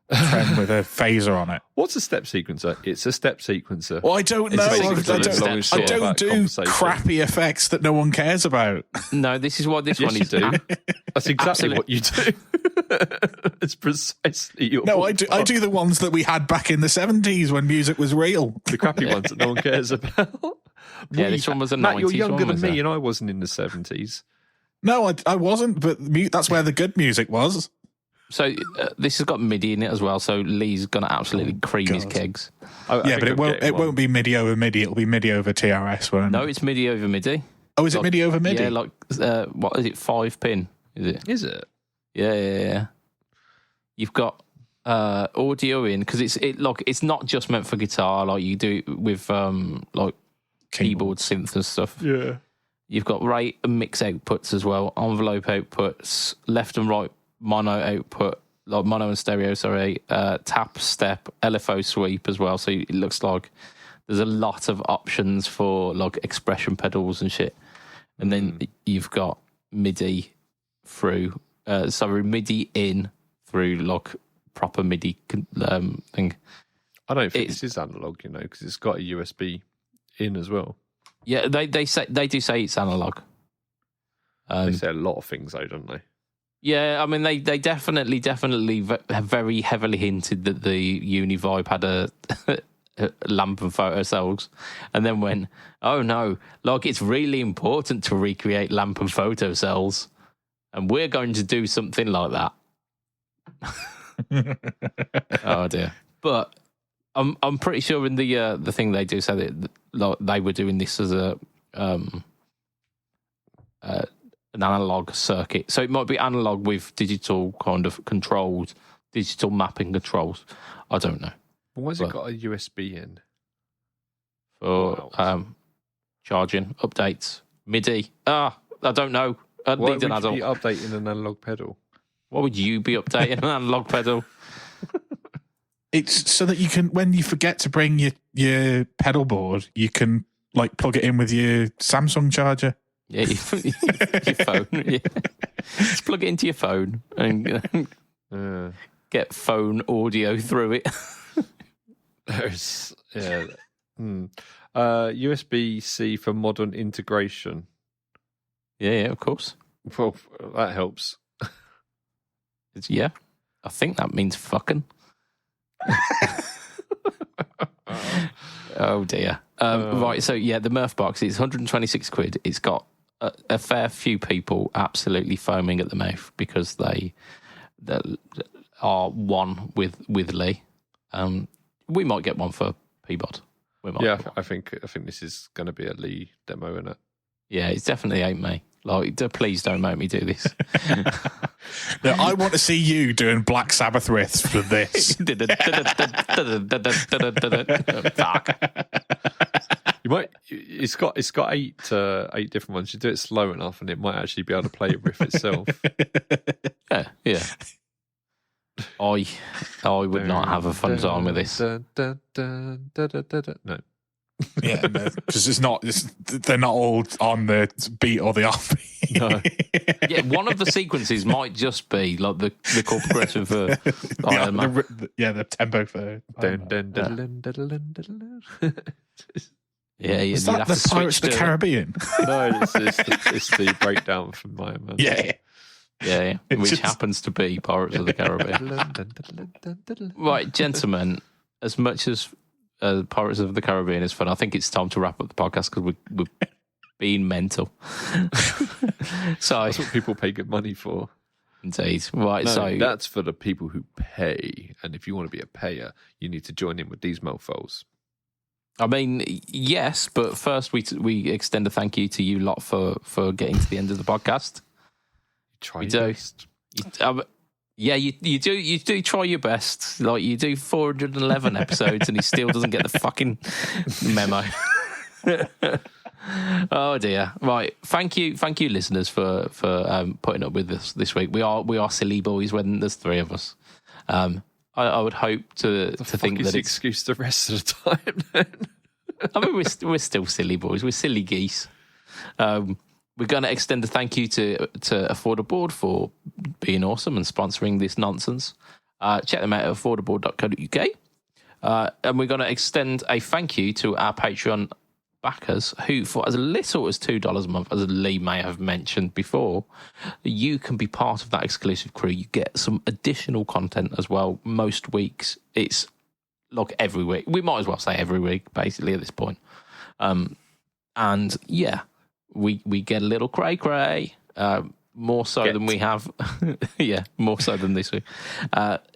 Trem with a phaser on it. What's a step sequencer? It's a step sequencer. Well, I don't know. I don't do crappy effects that no one cares about. No, this is why this one is. That's exactly what you do. It's precisely your. No, I do the ones that we had back in the 70s when music was real. The crappy ones that no one cares about. This one was a 90s Matt, you're younger than me, and I wasn't in the 70s. No, I wasn't, but that's where the good music was. So this has got MIDI in it as well. So Lee's gonna absolutely cream his kegs. But it won't be MIDI over MIDI. It'll be MIDI over TRS. Won't it? No, it's MIDI over MIDI. Oh, is it MIDI over MIDI? Yeah, what is it? 5 pin? Is it? Is it? Yeah. You've got audio in, because it's not just meant for guitar. You do it with keyboard synth and stuff. Yeah. You've got rate and mix outputs as well. Envelope outputs, left and right mono output, mono and stereo, tap, step, LFO sweep as well. So it looks like There's a lot of options for like expression pedals and shit. And then you've got MIDI through, MIDI in through like proper MIDI thing. I don't think this is analog, because it's got a USB in as well. Yeah, they do say it's analog. They say a lot of things, though, don't they? Yeah, I mean, they definitely have very heavily hinted that the Univibe had a lamp and photo cells, and then went, oh no, like it's really important to recreate lamp and photo cells, and we're going to do something like that. Oh dear. But I'm pretty sure in the thing they do say that like, they were doing this as a an analog circuit, so it might be analog with digital kind of controls, digital mapping controls. I don't know. Why has it got a USB in? For charging, updates, MIDI. I don't know. Why would you be updating an analog pedal? Why would you be updating an analog pedal? It's so that you can, when you forget to bring your pedal board, you can like plug it in with your Samsung charger. Yeah, your phone. Yeah. Just plug it into your phone and get phone audio through it. There's USB-C for modern integration. Yeah, of course. Well, that helps. Yeah, I think that means fucking. Oh dear. Right, so yeah, the Murph box is 126 quid. It's got a fair few people absolutely foaming at the mouth because they are one with Lee. We might get one for PBOD. Yeah, I think this is going to be a Lee demo, isn't it? Yeah, it definitely ain't me. Like, please don't make me do this. No, I want to see you doing Black Sabbath riffs for this. Fuck. You might. It's got 8 different ones. You do it slow enough, and it might actually be able to play a riff itself. Yeah. I would not have a fun time with this. No. Yeah, because they're not all on the beat or the offbeat. No. Yeah, one of the sequences might just be like the chord progression for Iron Man. The tempo for Yeah, is that the Pirates of the Caribbean? No, it's the breakdown from Iron Man. Yeah. Which happens to be Pirates of the Caribbean. Right, gentlemen, as much as Pirates of the Caribbean is fun, I think it's time to wrap up the podcast because we're being mental. So that's what people pay good money for. Indeed. Right, no, so that's for the people who pay. And if you want to be a payer, you need to join in with these mofos. I mean, yes, but first we extend a thank you to you lot for getting to the end of the podcast. You do. Yeah, you do try your best. Like, you do 411 episodes and he still doesn't get the fucking memo. Oh dear. Right. Thank you, listeners, for putting up with us this week. We are silly boys when there's 3 of us. I would hope to think that it's excuse the rest of the time. Then? I mean, we're still silly boys. We're silly geese. We're going to extend a thank you to Afford a Board for being awesome and sponsoring this nonsense. Check them out at affordaboard.co.uk. And we're going to extend a thank you to our Patreon backers who, for as little as $2 a month, as Lee may have mentioned before, you can be part of that exclusive crew. You get some additional content as well. Most weeks, it's like every week. We might as well say every week, basically, at this point. And yeah, we get a little cray-cray, more so than we have. Yeah, more so than this week.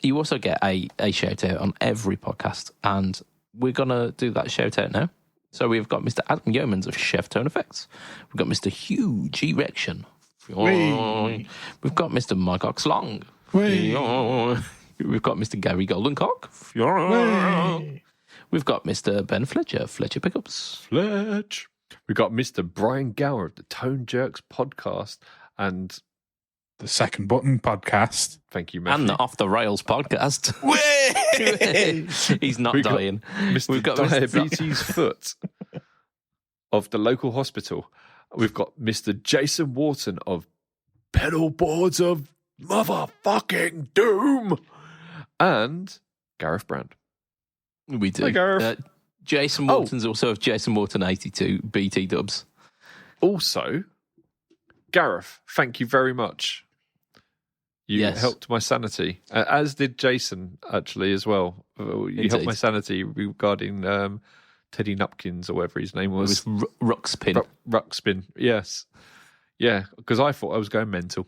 You also get a shout-out on every podcast, and we're going to do that shout-out now. So we've got Mr. Adam Yeomans of Chef Tone Effects. We've got Mr. Huge Erection. Whee. We've got Mr. Mike Oxlong. We've got Mr. Gary Goldencock. Whee. We've got Mr. Ben Fletcher Pickups. We've got Mr. Brian Gower of the Tone Jerks podcast and the Second Button podcast. Thank you, Matthew. And the Off the Rails podcast. He's not dying. We've got Diabetes Foot of the local hospital. We've got Mr. Jason Wharton of Pedal Boards of Motherfucking Doom. And Gareth Brand. We do. Hi, Gareth. Jason Wharton's also of Jason Wharton 82 BT dubs. Also, Gareth, thank you very much. You helped my sanity, as did Jason, actually, as well. You helped my sanity regarding Teddy Nupkins, or whatever his name was. It was Ruxpin. Ruxpin, yes. Yeah, because I thought I was going mental.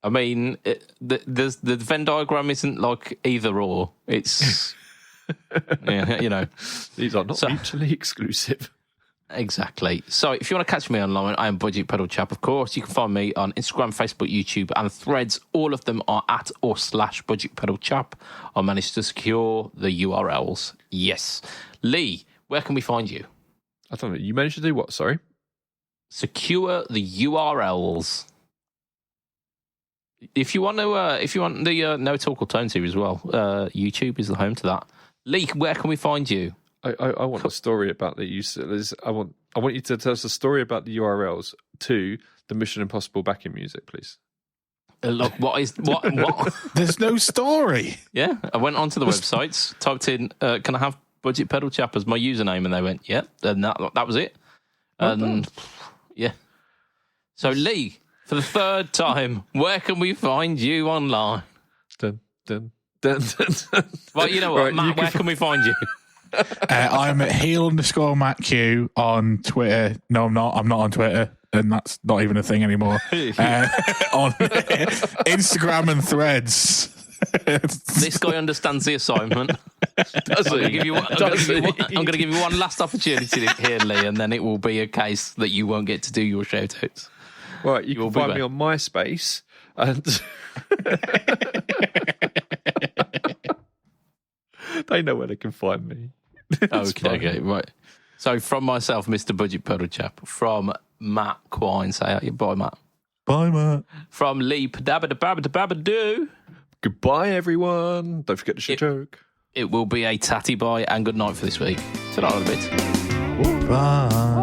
I mean, the Venn diagram isn't like either or. It's, These are not mutually exclusive. Exactly. So if you want to catch me online, I am BudgetPedalChap, of course. You can find me on Instagram, Facebook, YouTube, and Threads. All of them are at or / BudgetPedalChap. I managed to secure the URLs. Yes. Lee, where can we find you? I don't know. You managed to do what? Sorry? Secure the URLs. If you want the No Talk or Tone series as well, YouTube is the home to that. Lee, where can we find you? I want a story about the use. I want you to tell us a story about the URLs to the Mission Impossible backing music, please. Look, what? There's no story. Yeah, I went onto the websites, typed in, "Can I have BudgetPedalChap as my username?" and they went, "Yeah," and that was it. And yeah. So Lee, for the third time, where can we find you online? Dun, dun, dun, dun, dun. Well, you know what, right, Matt, where can we find you? I'm at heel_MattQ on Twitter. No, I'm not. I'm not on Twitter, and that's not even a thing anymore. On Instagram and Threads. This guy understands the assignment. Does I'm going to give you one last opportunity here, Lee, and then it will be a case that you won't get to do your shout-outs. Right, you can find me on MySpace and they know where they can find me. Okay, right. So from myself, Mr. BudgetPedalChap, from Matt Quine, say bye, Matt. Bye, Matt. From Lee Padabadababadabadoo. Goodbye, everyone. Don't forget to share joke. It will be a tatty bye and good night for this week. Ta-da a bit. Bye.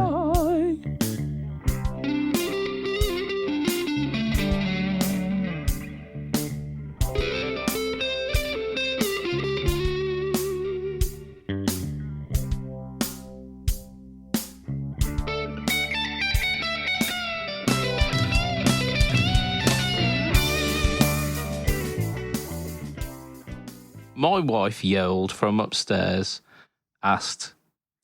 My wife yelled from upstairs, asked,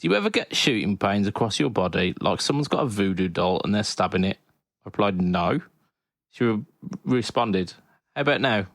"Do you ever get shooting pains across your body, like someone's got a voodoo doll and they're stabbing it?" I replied, "No." She responded, "How about now?"